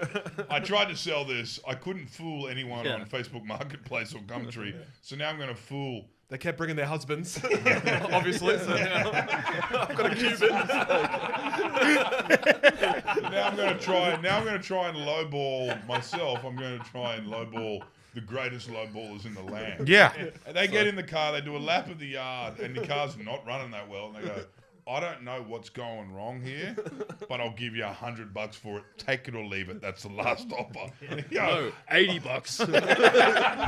I tried to sell this. I couldn't fool anyone on Facebook Marketplace or Gumtree. So now I'm going to fool... They kept bringing their husbands, obviously. So now I've got a Cuban. Now I'm going to try and lowball myself. I'm going to try and lowball the greatest lowballers in the land. Yeah. And they get in the car, they do a lap of the yard, and the car's not running that well. And they go, I don't know what's going wrong here, but I'll give you $100 for it. Take it or leave it. That's the last offer. And you go, No, $80.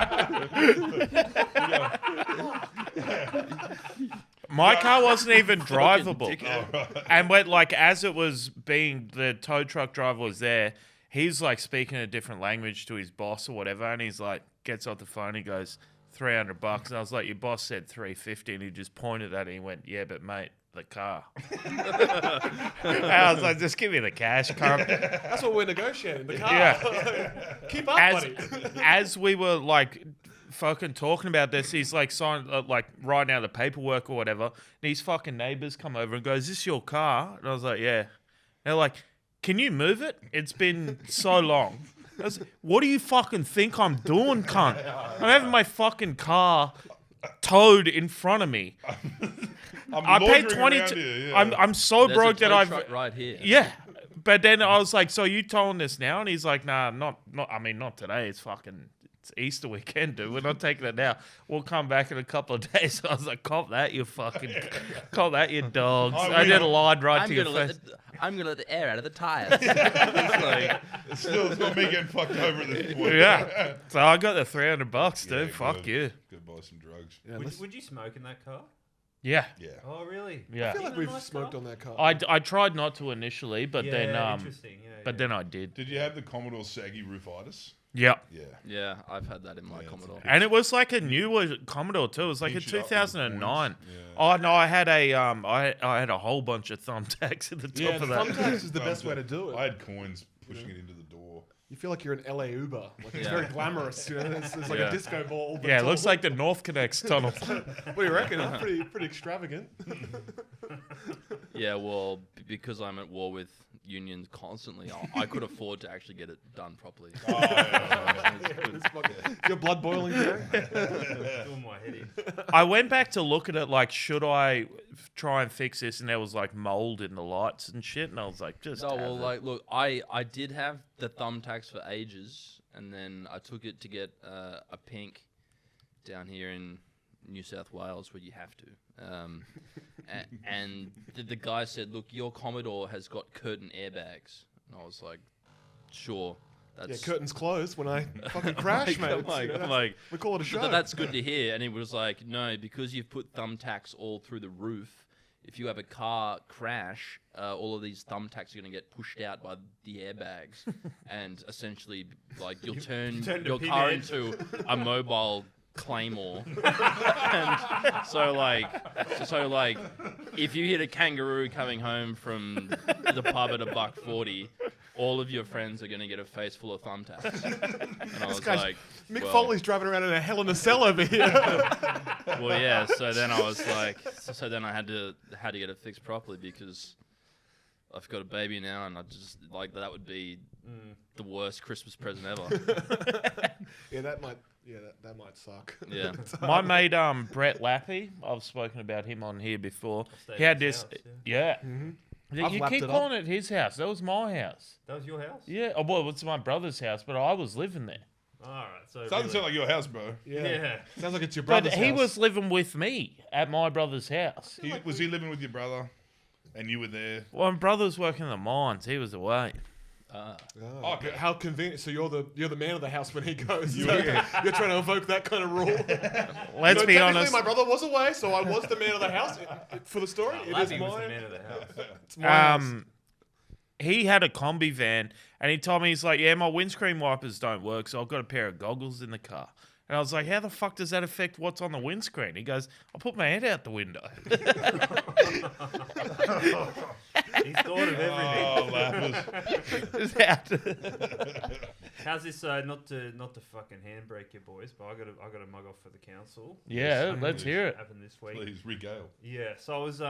My car wasn't even drivable. dickhead. And when, like, as it was being, the tow truck driver was there, he's like speaking a different language to his boss or whatever, and he's like, gets off the phone, he goes, $300. And I was like, your boss said $350, and he just pointed at it and he went, yeah, but mate, the car. And I was like, just give me the cash, car. That's what we're negotiating, the car. Yeah. Keep up, As, buddy. as we were like fucking talking about this, he's like writing out the paperwork or whatever, and his fucking neighbors come over and go, is this your car? And I was like, yeah. And they're like, can you move it? It's been so long. I was like, what do you fucking think I'm doing, cunt? I'm having my fucking car towed in front of me. I paid 22. I'm so There's broke a that tow I've truck right here. yeah. But then I was like, so you towing this now? And he's like, nah, not. I mean, not today. It's Easter weekend, dude. We're not taking it now. We'll come back in a couple of days. I was like, cop that, you dogs. I did a line right to your face. I'm gonna let the air out of the tires. It's like, it's not me getting fucked over at this point. Yeah. So I got the $300, dude. Yeah, Fuck good. you. Go buy some drugs. Yeah, Would you smoke in that car? Yeah. Yeah. Oh, really? Yeah. I feel like Isn't it we've a nice smoked car? on that car. I tried not to initially, but then interesting. Yeah, but then I did. Did you have the Commodore saggy roofitis? Yeah. Yeah. yeah, I've had that in my Yeah, Commodore. And it was like a newer Commodore too. It was like a Pinch it up with the 2009. points. Yeah. Oh no, I had I had a whole bunch of thumbtacks at the top yeah, of that. thumbtacks is the best way to do I it. had coins pushing it into the door. You feel like you're in LA Uber. Like, it's Yeah. very glamorous. You know, it's like Yeah. a disco ball. But Yeah, it tall. looks like the North Connects tunnel. What do you reckon? It's pretty extravagant. Yeah, well, because I'm at war with unions constantly, I could afford to actually get it done properly. Your blood boiling, Jerry? Doing my head in. I went back to look at it like, should I try and fix this? And there was like mold in the lights and shit. And I was like, just No, have well, it. like, look, I did have the thumbtacks for ages, and then I took it to get a pink down here in New South Wales, where you have to. And the guy said, look, your Commodore has got curtain airbags. And I was like, sure. Yeah, That's curtains closed when I fucking crash, mate. I'm like, We call it a show. that's good to hear. And he was like, no, because you've put thumbtacks all through the roof, if you have a car crash, all of these thumbtacks are going to get pushed out by the airbags. And essentially, like, you'll turn turned a your car pinhead. into a mobile claymore. And so like, if you hit a kangaroo coming home from the pub at $1.40, all of your friends are going to get a face full of thumbtacks. And I was guy's- like, Mick well, Foley's driving around in a Hell in a Cell over here. well, yeah. So then I was like, so then I had to get it fixed properly because I've got a baby now, and I just like that would be the worst Christmas present ever. Yeah, that might suck. Yeah. My mate, Brett Lappy, I've spoken about him on here before. stayed He had at his this, house, yeah. I've You lapped keep it up. calling it his house. That was my house. That was your house? Yeah, oh, well, it's my brother's house, but I was living there. All right. So Doesn't really, sound like your house, bro. yeah. Sounds like it's your But brother's he house. was living with me at my brother's house. Was he living with your brother, and you were there? Well, my brother was working in the mines. He was away. Oh, Okay. how convenient! So you're the man of the house when he goes. You're trying to evoke that kind of rule. Let's No, be technically, honest. my brother was away, so I was the man of the house for the story. It is Lappy was the mine. man of the house. It's my house. He had a combi van, and he told me, he's like, yeah, my windscreen wipers don't work, so I've got a pair of goggles in the car. And I was like, how the fuck does that affect what's on the windscreen? He goes, I put my head out the window. He's thought of everything. Oh, Lappers. It's out. How's this? Not to fucking handbrake you boys, but I got a mug off for the council. Yeah, let's hear it. Happened this week. Please regale. Yeah, so I was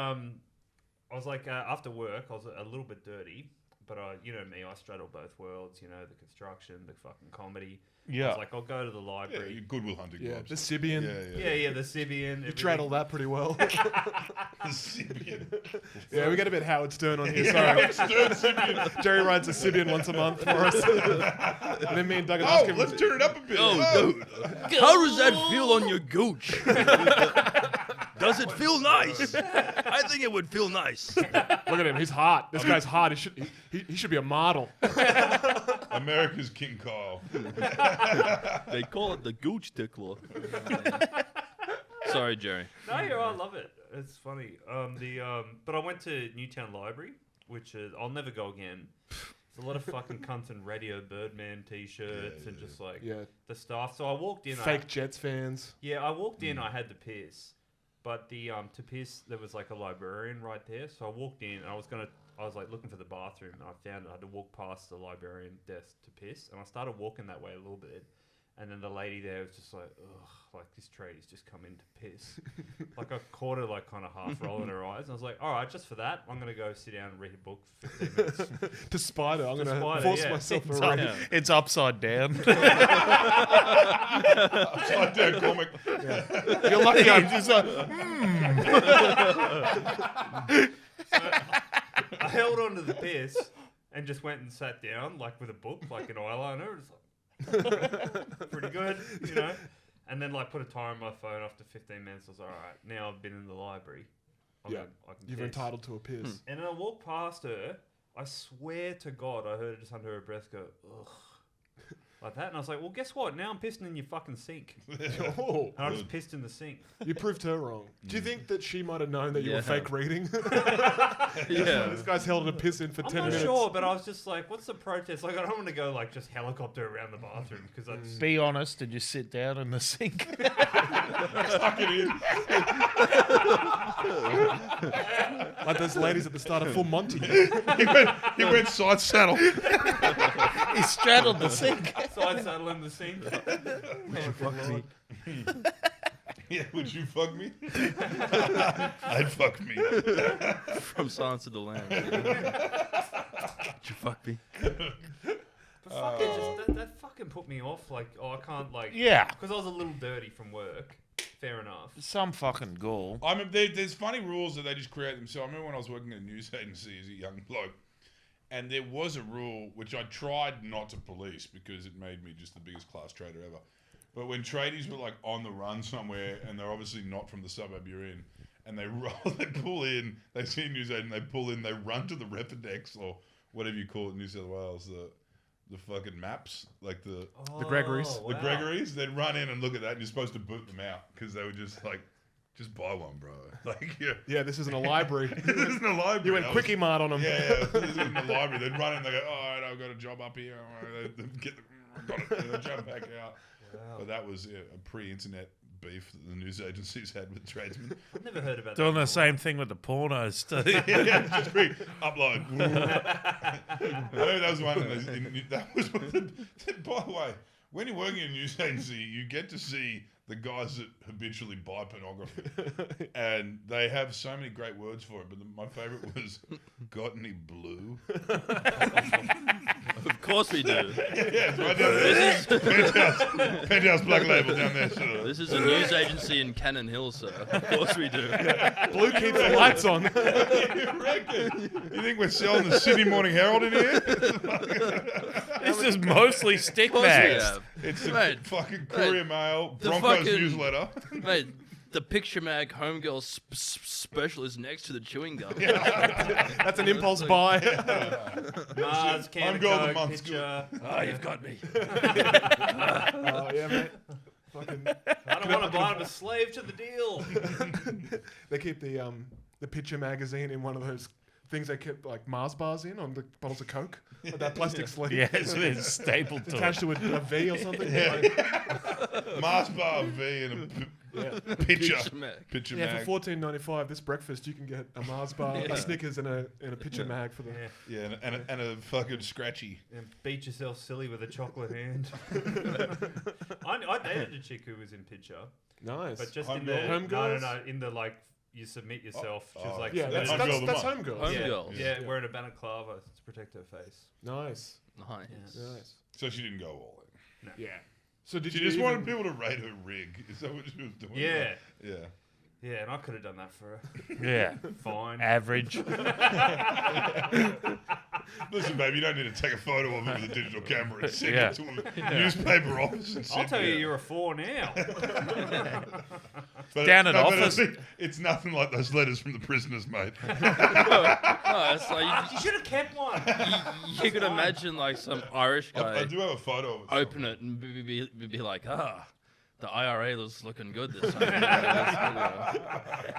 like after work, I was a little bit dirty, but you know me, I straddle both worlds. You know, the construction, the fucking comedy. I Yeah. was like, I'll go to the Yeah, library. you Goodwill Hunting Yeah, gloves. the Sibian. Yeah, the Sibian. You straddle that pretty well. The Sibian. Yeah, we get a bit Howard Stern on here. Sorry. Jerry rides a Sibian once a month for us. And then me and Doug ask Oh, him. let's turn it up a bit. Dude. How does that feel on your gooch? Does it feel nice? I think it would feel nice. Look at him. He's hot. This guy's hot. He should be a model. America's King Kyle. They call it the gooch tickler. Sorry, Jerry. No, I love it. It's funny. But I went to Newtown Library, which is I'll never go again. It's a lot of fucking cunts and Radio Birdman t-shirts and just like Yeah. the stuff. So I walked in. Fake Jets fans. I walked in. I had to piss, but to piss there was like a librarian right there. So I walked in and I was like looking for the bathroom and I found I had to walk past the librarian desk to piss, and I started walking that way a little bit. And then the lady there was just like, ugh, like this tradie's just come in to piss. Like I caught her like kind of half rolling her eyes. And I was like, all right, just for that, I'm going to go sit down and read a book for 15 minutes. To Spider. I'm going to Spider, force yeah. myself It's, around. it's upside down. Upside down comic. You're lucky I'm Just like, I held on to the piss and just went and sat down like with a book, like an eyeliner. It's like, pretty good, you know. And then like put a timer on my phone after 15 minutes. I was like, all right, now I've been in the library. I can You're piss. entitled to a piss. And then I walked past her. I swear to God, I heard her just under her breath go, ugh. Like that. And I was like, well, guess what? Now I'm pissing in your fucking sink. Oh, And I just pissed in the sink. you proved her wrong. Do you think that she might have known that you were Yeah. fake reading? Yeah. This guy's held a piss in for I'm 10 not minutes. sure, but I was just like, what's the protest? Like, I don't want to go like just helicopter around the bathroom because that's... be honest, did you sit down in the sink? Tuck it in. Like those ladies at the start of Full Monty. He went side saddle. He straddled the sink. Side saddle in the sink. Yeah, would you fuck me? I'd fuck me. From Silence of the Lambs. Did you fuck me? But fuck it, just that fucking put me off. Like, oh, I can't like... Yeah. Because I was a little dirty from work. Fair enough. Some fucking ghoul. I mean, there's funny rules that they just create themselves. I remember when I was working at a news agency as a young bloke, and there was a rule which I tried not to police because it made me just the biggest class trader ever. But when tradies were like on the run somewhere and they're obviously not from the suburb you're in, and they pull in, they see a news agent, they pull in, they run to the Repidex or whatever you call it in New South Wales, the fucking maps, like the Gregories. Oh, the wow. Gregories. They'd run in and look at that, and you're supposed to boot them out because they were just like, just buy one, bro. Like, yeah. Yeah, this isn't a library. This isn't a library. You went I was- Quickie Mart on them. Yeah, this isn't a library. They'd run in, they go, oh, all right, I've got a job up here. All right, they'd get got it. And they'd jump back out. Wow. But that was a pre-internet beef that the news agencies had with tradesmen. I've never heard about Doing that. the same thing with the pornos too. Yeah, just quick upload. I know that was one. That was one. By the way, when you're working in a news agency, you get to see the guys that habitually buy pornography, and they have so many great words for it. But my favourite was, "Got any blue?" Of course we do. Yeah, it's right down there. Penthouse Black Label down there. Sir. This is a news agency in Cannon Hill, sir. Of course we do. Blue keeps the lights on. You reckon? You think we're selling the Sydney Morning Herald in here? This is mostly stick Of course we bags. have. It's the Mate, fucking Courier Mail, the Broncos fucking- newsletter. Mate, the picture mag homegirl special is next to the chewing gum. That's an impulse buy. Mars, I'm can of going the Coke, month's picture. Oh, you've got me. Oh yeah, mate. Fucking, I don't want to buy it. I'm a slave to the deal. they keep the picture magazine in one of those things they keep like Mars bars in on the bottles of Coke. With that plastic sleeve. Yeah, it's stapled to Attached it. to a V or something. Mars bar V and a picture. Picture Yeah, mag. for $14.95 this breakfast you can get a Mars bar, a Snickers, and a picture mag for the. Yeah. Yeah, and a fucking scratchy. And beat yourself silly with a chocolate hand. I dated a chick who was in picture, Nice. but just Home in the girl? Home girls? no, in the like you submit yourself. She was like, Yeah, that's Home girl that's the home girls. Home yeah, girls. yeah, Yeah. wearing a balaclava to protect her face. Nice. Nice. Nice. So she didn't go all in. Yeah. So did She you just even- wanted people to rate her rig. Is that what she was doing? Yeah, Yeah. yeah, and I could have done that for her. Yeah. Fine. Average. Listen, babe, you don't need to take a photo of it with a digital camera and send Yeah. it to a newspaper office. And I'll send tell you, it. you're a 4 now. But Down at but office. it's nothing like those letters from the prisoners, mate. Oh, it's like You should have kept one. you could imagine like some Irish I guy do have a photo of it. open it and be like, the IRA looks looking good this time.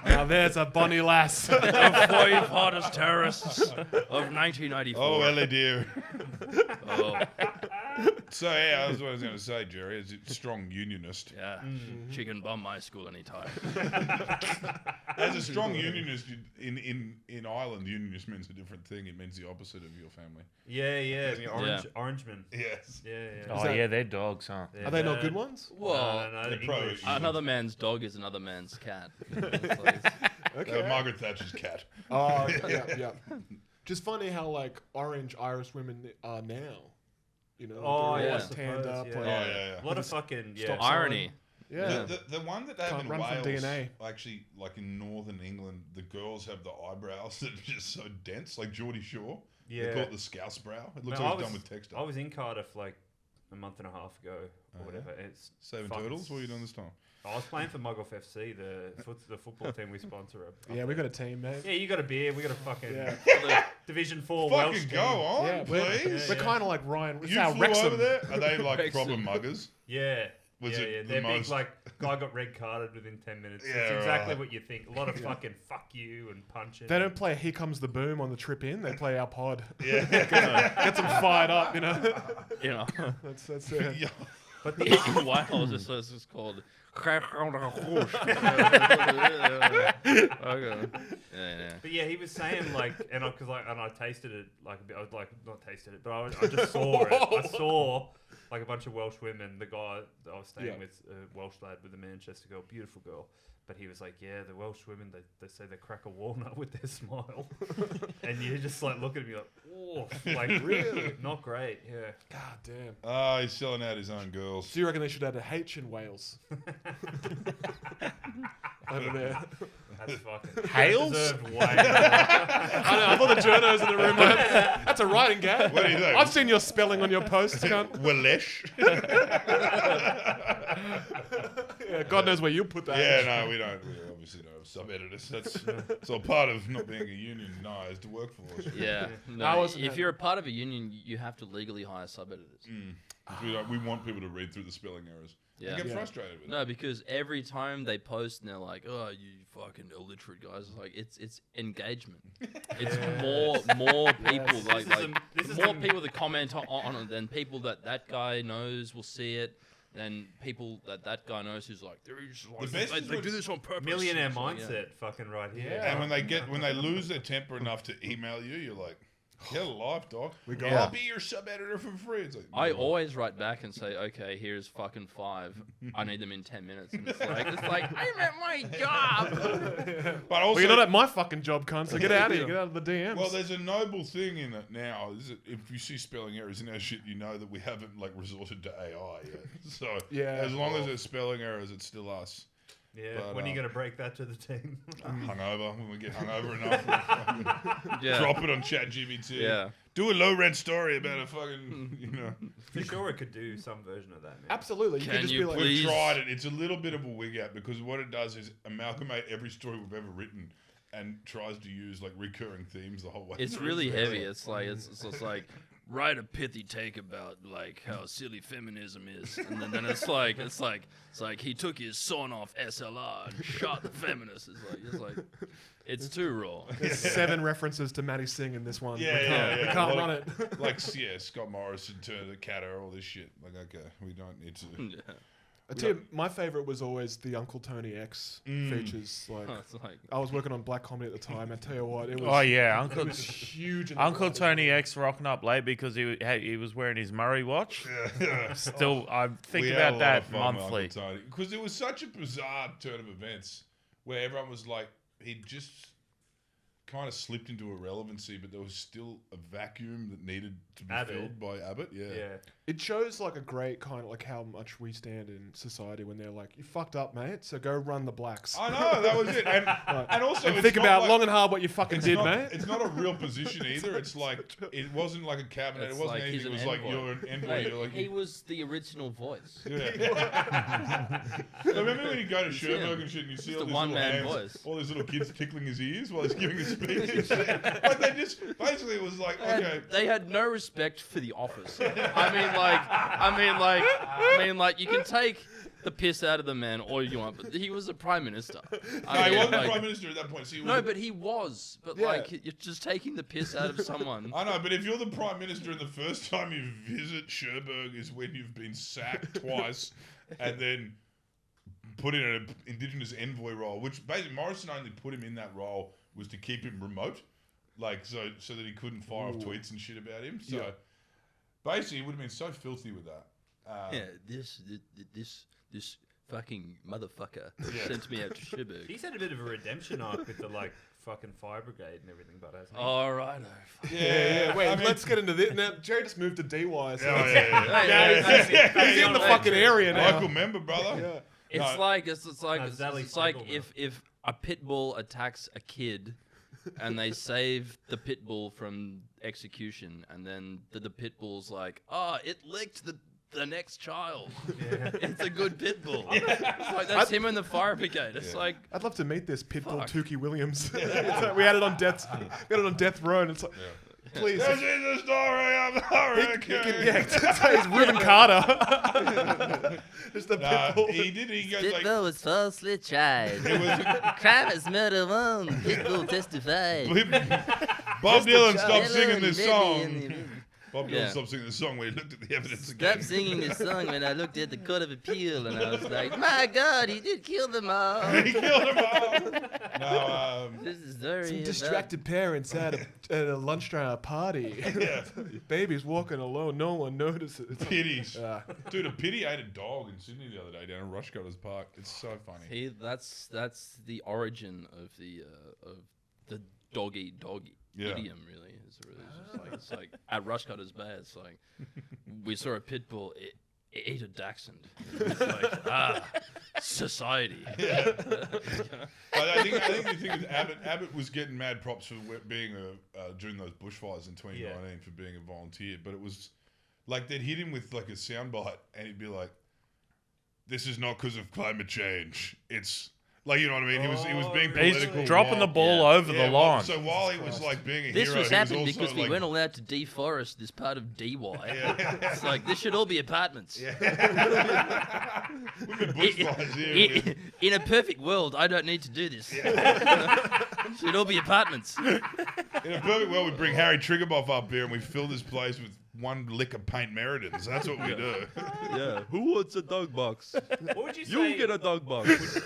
Now there's a bonny lass. The 5 hottest terrorists of 1994. Oh, Ellie dear. Oh, So, yeah, that's what I was going to say, Jerry. Is it strong unionist? yeah. She can bum my school anytime. As a strong unionist, in Ireland, unionist means a different thing. It means the opposite of your family. Yeah, I mean, Orangeman. Yes. Yeah. Oh, yeah, they're dogs, huh? Yeah, Are they not bad. good ones? Well, No, They're pro- English. another man's dog is another man's cat. It's like- Margaret Thatcher's cat. Oh, yeah. Just funny how like orange Irish women are now. You know, Oh, they're yeah, all I tanned suppose, up. yeah. Like, Yeah. A lot of fucking, yeah. Stop irony. yeah. The one that they have Can't in run from Wales, DNA. actually, like in northern England, the girls have the eyebrows that are just so dense, like Geordie Shore. They Yeah. call it the scouse brow. It looks No, like I it's done was- with textile. I was in Cardiff like a month and a half ago or whatever. It's Saving fucking turtles? What are you doing this time? I was playing for Mugg FC, the football team we sponsor. Yeah, we got a team, mate. Yeah, you got a beer. We got a fucking Yeah. Division 4 Welsh Fucking team. go on, Yeah, please. we're kind of like Ryan. It's You our flew Wrexham. over there? Are they like Wrexham. proper muggers? Yeah. Was yeah, it yeah. the They're big, most- like, guy got red carded within 10 minutes. Yeah, it's exactly right. what you think. A lot of fucking fuck you and punching. They don't play Here Comes the Boom on the trip in. They play our pod. Yeah. Get them fired up, you know. You know, That's Yeah. But the, in Wales it's just called. Okay. Yeah. But yeah, he was saying like, and I tasted it like a bit. I was like, not tasted it, but I just saw it. I saw like a bunch of Welsh women. The guy that I was staying Yeah. with, a Welsh lad with a Manchester girl, beautiful girl. But he was like, yeah, the Welsh women, they say they crack a walnut with their smile, and you just like look at me like, oh, like really not great. Yeah. God damn. Oh, he's selling out his own girls. So you reckon they should add a H in Wales? Over there. That's fucking Hales? deserved way more. I know, I thought the journos in the room went, that's a writing gag. What do you think? I've seen your spelling on your posts, cunt. Walesh. Yeah, God knows where you put that. Yeah, no, we don't. We obviously don't have sub-editors. That's all part of not being a unionised workforce. Yeah. I No, wasn't if happy. you're a part of a union, you have to legally hire sub-editors. We want people to read through the spelling errors. Yeah. I get Yeah. frustrated with No, because every time they post and they're like, "Oh, you fucking illiterate guys," it's like it's engagement. It's more people like this is more the- people that comment on it than people that guy knows will see it. Than people that guy knows who's like they're just like, The best they, is they when- do this on purpose. Millionaire It's like, mindset, fucking right here. And when they lose their temper enough to email you, you're like, Get a life, Doc. got I'll it. be your sub-editor for free. It's like, I no. always write back and say, okay, here's fucking 5. I need them in 10 minutes. And it's like I'm at my job. But also, Well, you're not at my fucking job, cunt, so get out of here. Get out of the DMs. well, there's a noble thing in it now. Is that if you see spelling errors in our shit, you know that we haven't like resorted to AI yet. So Yeah. as long as there's spelling errors, it's still us. Yeah. But, When are you gonna break that to the team? Hungover when we get hungover enough, we'll fucking Yeah. drop it on ChatGPT. Yeah. Do a low rent story about a fucking, you know. For sure, it could do some version of that. Man. Absolutely. You Can could just you be like, please- We've tried it. It's a little bit of a wig out because what it does is amalgamate every story we've ever written and tries to use like recurring themes the whole way. It's through. really heavy. It's like it's like write a pithy take about like how silly feminism is, and then it's like he took his sawn off SLR and shot the feminists. It's like it's too raw. there's 7 references to Maddie Singh in this one. Yeah, we can't, yeah. We can't Like- run it. Like, yeah, Scott Morrison turned the cat all this shit. Like, okay, we don't need to. Yeah. I tell you, my favorite was always the Uncle Tony X features. Like, It's like I was working on black comedy at the time. I tell you what, it was, Oh yeah, it was huge. in the Uncle writers' Tony room. X rocking up late because he was wearing his Murray watch. Yeah. Still, I think We had a about lot that of fun with monthly. Uncle Tony. Because it was such a bizarre turn of events where everyone was like, he just kind of slipped into irrelevancy, but there was still a vacuum that needed to be Abbott. filled by Abbott. Yeah. Yeah. It shows like a great kind of like how much we stand in society when they're like, "You fucked up, mate. So go run the blacks." I know, that was it. And also, And it's think not about like- long and hard what you fucking it's did, not, mate. It's not a real position either. It's like, it wasn't like a cabinet. It's it wasn't like he's anything. It an was like, envoy. you're an envoy. Mate, You're like, he was the original voice. Yeah. Remember when you go to It's Sherbrooke him. and shit and you see It's all the these one-man little hands, voice. all these little kids tickling his ears while he's giving a speech and shit. Like they just, basically it was like, okay. They had no respect for the office. I mean, like, you can take the piss out of the man all you want, but he was a prime minister. No, I he mean, wasn't like- the Prime Minister at that point. So he was No, but he was. But Yeah. like, you're just taking the piss out of someone. I know, but if you're the Prime Minister and the first time you visit Cherbourg is when you've been sacked twice and then put in an Indigenous envoy role, which basically Morrison only put him in that role was to keep him remote, like so that he couldn't fire off tweets and shit about him. So Yeah. basically, he would have been so filthy with that. Yeah, this fucking motherfucker sent me out to Cherbourg. He's had a bit of a redemption arc with the like fucking fire brigade and everything, but hasn't he? All right. Yeah. Wait, I mean- let's get into this. Now, Jerry just moved to DY. So Oh, he's in the fucking area now. Local member, brother. Yeah. It's No. like it's like No, it's, Zally it's like Stable, if a pit bull attacks a kid, and they save the pit bull from execution, and then the pit bull's like, oh, it licked the next child. It's a good pit bull. It's like that's him in the fire brigade. It's like I'd love to meet this pitbull Fuck. Tukey Williams. It's like we had it on death row, and it's like, please. This is the story of the hurricane. It's Reuben Carter. Just the pitbull. He did. He goes like, Pitbull was falsely tried. it was Crime is murder one. Pitbull testified. Bob Dylan stopped Hello, singing this baby, song. and- Bob Dylan Yeah. stopped singing the song when he looked at the evidence Stop again. singing this song when I looked at the Court of Appeal and I was like, my God, he did kill them all. He killed them all. No, This is very Some distracted parents at a lunchtime party. Baby's walking alone. No one notices. pities. Ah. Dude, a pity ate a dog in Sydney the other day down at Rushcutters Park. It's so funny. that's the origin of the doggy Yeah. idiom. Really, it's like at Rushcutters Bay. It's like we saw a pit bull. It ate a dachshund. It's like society. But I think the thing is Abbott was getting mad props for being during those bushfires in 2019 for being a volunteer. But it was like they'd hit him with like a soundbite and he'd be like, "This is not because of climate change. It's." Like, you know what I mean? He was being He's political. dropping the ball over the line. So while he was like being a This hero, was he was happening also because we like, weren't allowed to deforest this part of DY. It's like, this should all be apartments. we've been bushfires here. In a perfect world, I don't need to do this. Should all be apartments. In a perfect world, we bring Harry Triggerboff up here and we fill this place with one lick of paint Meridans. That's what we do. Yeah. Who wants a dog box? What would you say? a dog box.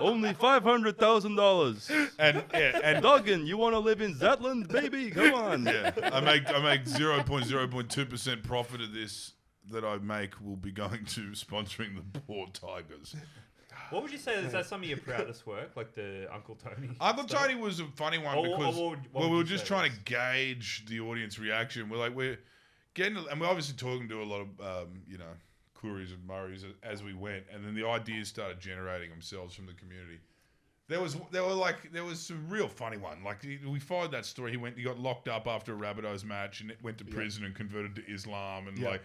Only $500,000. And Duggan, you want to live in Zetland, baby? Come on. yeah, I make 0.02% profit of this that I make will be going to sponsoring the poor Tigers. What would you say is that some of your proudest work, like the Uncle Tony? Uncle stuff? Tony was a funny one because what we would were you just say trying was- to gauge the audience reaction. We're getting, and we're obviously talking to a lot of Coories and Murrays as we went, and then the ideas started generating themselves from the community. There was some real funny one. Like we followed that story. He got locked up after a Rabbitohs match and went to prison and converted to Islam and joined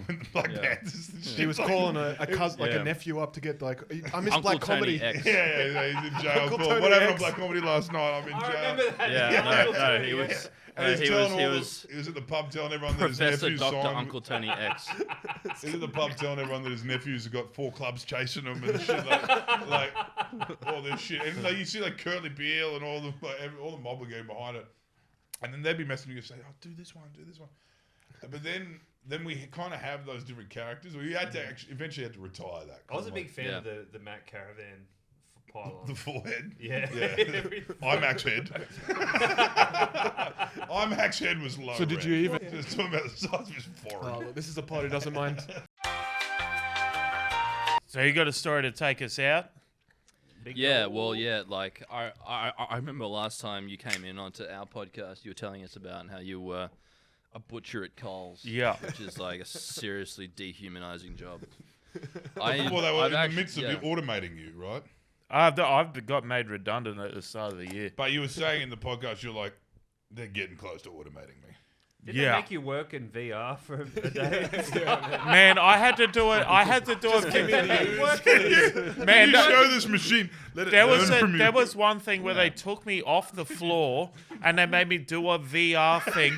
the Black Panthers. And shit. He was calling a cousin, like Yeah. a nephew up to get like, I miss Uncle black Tony comedy. X. Yeah, he's in jail. Uncle Cool. Tony What happened on X. Black Comedy last night? I'm in I jail. remember that. Yeah, no, he was. And he he was was at the pub telling everyone that his Professor nephews Dr. signed. Uncle Tony X. He's at the pub telling everyone that his nephews have got 4 clubs chasing him and shit like all this shit. And you see like Curtly Beale and all the mob were getting behind it, and then they'd be messaging you and say, "Oh, do this one." But then we kind of have those different characters. We had to eventually had to retire that. I was a big fan Yeah. of the Matt Caravan pylon. The forehead. Yeah. IMAX head. IMAX head was low. So did you even? Just talking about the size of his forehead. Oh, look, this is a pod who doesn't mind. So you got a story to take us out? Yeah, well, yeah. Like I remember last time you came in onto our podcast, you were telling us about how you were a butcher at Coles. Yeah. which is like a seriously dehumanizing job. Well, they were I've in the actually- midst of yeah. automating you, right? I've got made redundant at the start of the year. But you were saying in the podcast, you're like, they're getting close to automating me. Did they make you work in VR for a day? Man, I had to do it. I had to do it. Man, You show this machine. Let it there was one thing where they took me off the floor and they made me do a VR thing,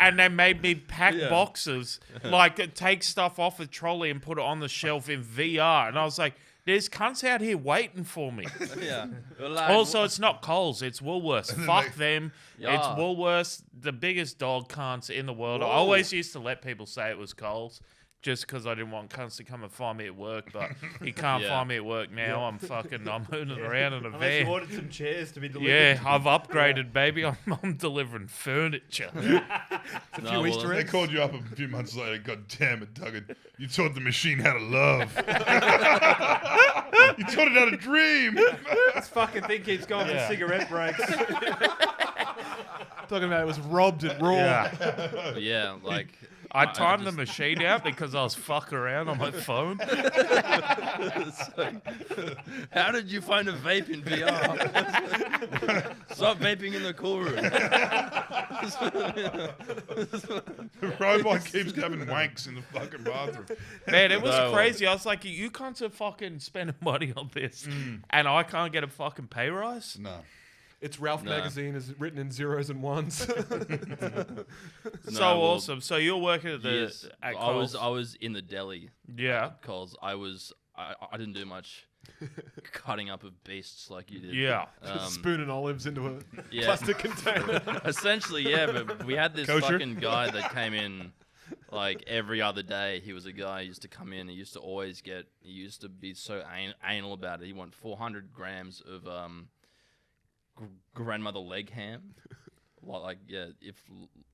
and they made me pack boxes, like take stuff off the trolley and put it on the shelf in VR, and I was like, there's cunts out here waiting for me. Yeah. Like, Also, it's not Coles, it's Woolworths. Fuck them. Yeah. It's Woolworths, the biggest dog cunts in the world. I always used to let people say it was Coles, just because I didn't want cunts to come and find me at work, but he can't Yeah. find me at work now. I'm mooning around in a Unless you van. ordered some chairs to be delivered. Yeah, I've upgraded, baby. I'm delivering furniture. no, well, They called you up a few months later. God damn it, Duggan. You taught the machine how to love. You taught it how to dream. This fucking thing keeps going Yeah. for cigarette breaks. Talking about it was robbed at Raw. Yeah. yeah, like I timed the just- machine out because I was fucking around on my phone. It's like, how did you find a vape in VR? Stop vaping in the cool room. The robot keeps having wanks in the fucking bathroom. Man, it was No. crazy. I was like, you cunts are fucking spending money on this, and I can't get a fucking pay rise? No. It's Ralph No. magazine is written in zeros and ones. So well, awesome. So you're working at the Yes, at I was Coles. in the deli Yeah. because I didn't do much cutting up of beasts like you did. Yeah. Spooning olives into a Yeah. plastic container. Essentially, yeah, but we had this Kosher? fucking guy that came in like every other day. He was a guy who used to come in. He used to be so anal about it. He wanted 400 grams of grandmother leg ham. Like, yeah, if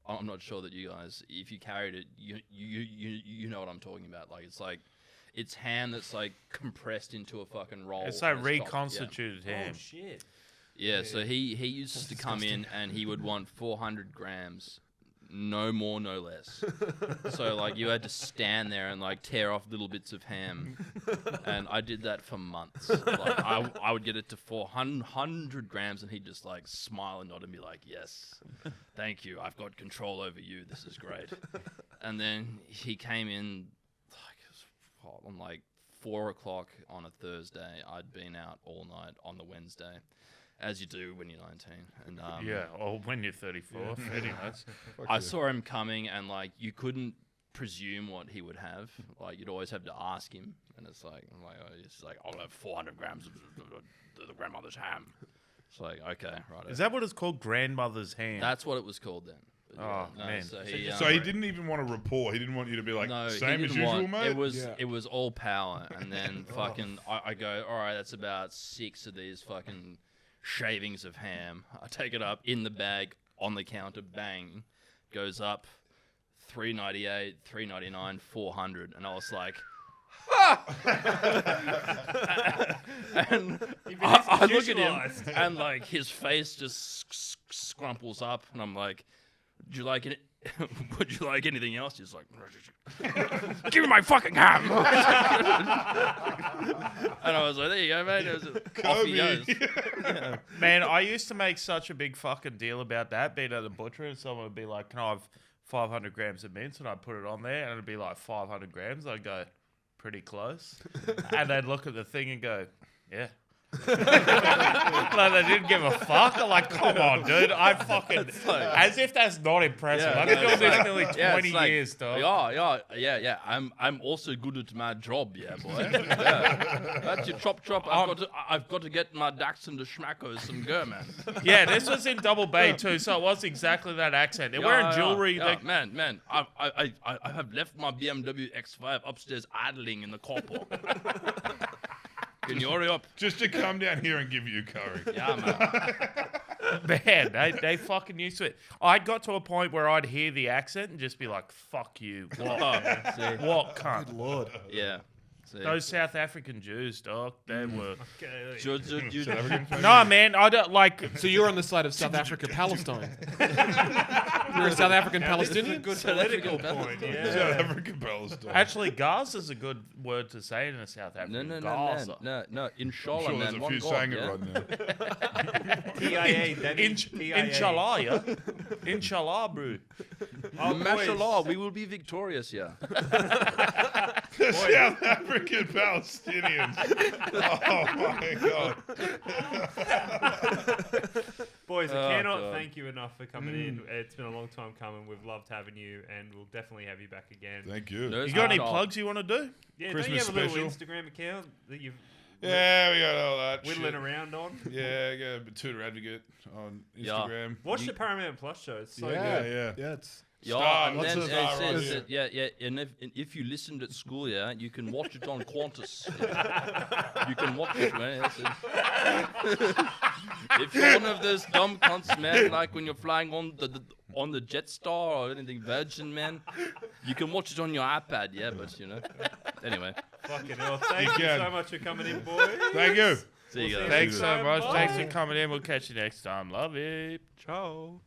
I'm not sure that you guys, if you carried it, you know what I'm talking about. Like, it's ham that's like compressed into a fucking roll. It's like and it's got- reconstituted ham. Oh shit. Yeah, so he used to come in and he would want 400 grams, no more, no less. So like you had to stand there and like tear off little bits of ham, and I did that for months. Like I would get it to 400 grams, and he'd just like smile and nod and be like, "Yes, thank you. I've got control over you. This is great." And then he came in like on like 4 o'clock on a Thursday. I'd been out all night on the Wednesday, as you do when you're 19. And Yeah, or when you're 34. Anyways. I saw him coming, and like you couldn't presume what he would have. Like you'd always have to ask him, and it's like it's like I'll have 400 grams of the grandmother's ham. It's like okay, right. Is that what it's called? Grandmother's ham? That's what it was called then. Oh, no, man. So So he didn't even want to report. He didn't want you to be like, no, same he as didn't usual, want, mate. It was all power, and then fucking I go, all right, that's about 6 of these fucking shavings of ham. I take it up in the bag on the counter, bang, goes up, $3.98, $3.99, $400, and I was like. And I look at him, and like his face just scrumples up, and I'm like, "Would you like it? Would you like anything else?" He's like, "Give me my fucking ham." And I was like, "There you go, mate." Off he goes. Man, I used to make such a big fucking deal about that, being at the butcher, and someone would be like, "Can I have 500 grams of mince?" And I'd put it on there, and it'd be like 500 grams. I'd go, pretty close. And they'd look at the thing and go, yeah. Like they didn't give a fuck. I'm like, come on, dude. I fucking... as if that's not impressive. I've been doing this nearly 20 years, dog. Yeah. I'm also good at my job, yeah, boy. Yeah. That's your chop. I've got to get my ducks and the schmackos and go, man. Yeah, this was in Double Bay too, so it was exactly that accent. They're wearing jewelry. Yeah, man. I have left my BMW X5 upstairs idling in the car park. Can you hurry up? Just to come down here and give you curry. Yeah, Man, they fucking used to it. I got to a point where I'd hear the accent and just be like, fuck you. What cunt? Good lord. Yeah. Those South African Jews, dog, they were... No, man, I don't like... So you're on the side of South Africa, Palestine. You're a South African Palestinian? Good political point, yeah. South African Palestine. Actually, Gaza's a good word to say in a South African. No. Inshallah, I'm sure there's man. a One few God, saying yeah? it right now. TIA, Danny. TIA. Inshallah, yeah? Inshallah, bro. Mashallah, we will be victorious, yeah. The South African Palestinians. Oh my God. Boys, I cannot thank you enough for coming in. It's been a long time coming. We've loved having you, and we'll definitely have you back again. Thank you. No, You got any plugs you want to do? Yeah, Christmas don't you have a little special? Instagram account that you've Yeah, we got all that whittling shit. around on? Yeah, I got Betoota Advocate on Instagram. Watch the Paramount Plus show. It's so good. Yeah. It's Yeah, Star, and lots then of it star says riders. that, and if you listened at school, yeah, you can watch it on Qantas. Yeah. You can watch it, man. If you're one of those dumb cunts, man, like when you're flying on the Jetstar or anything Virgin, man, you can watch it on your iPad, yeah, but anyway. Fucking hell. Thank you so much for coming in, boys. Thank you. See you guys. Thanks so much. Bye. Thanks for coming in. We'll catch you next time. Love it. Ciao.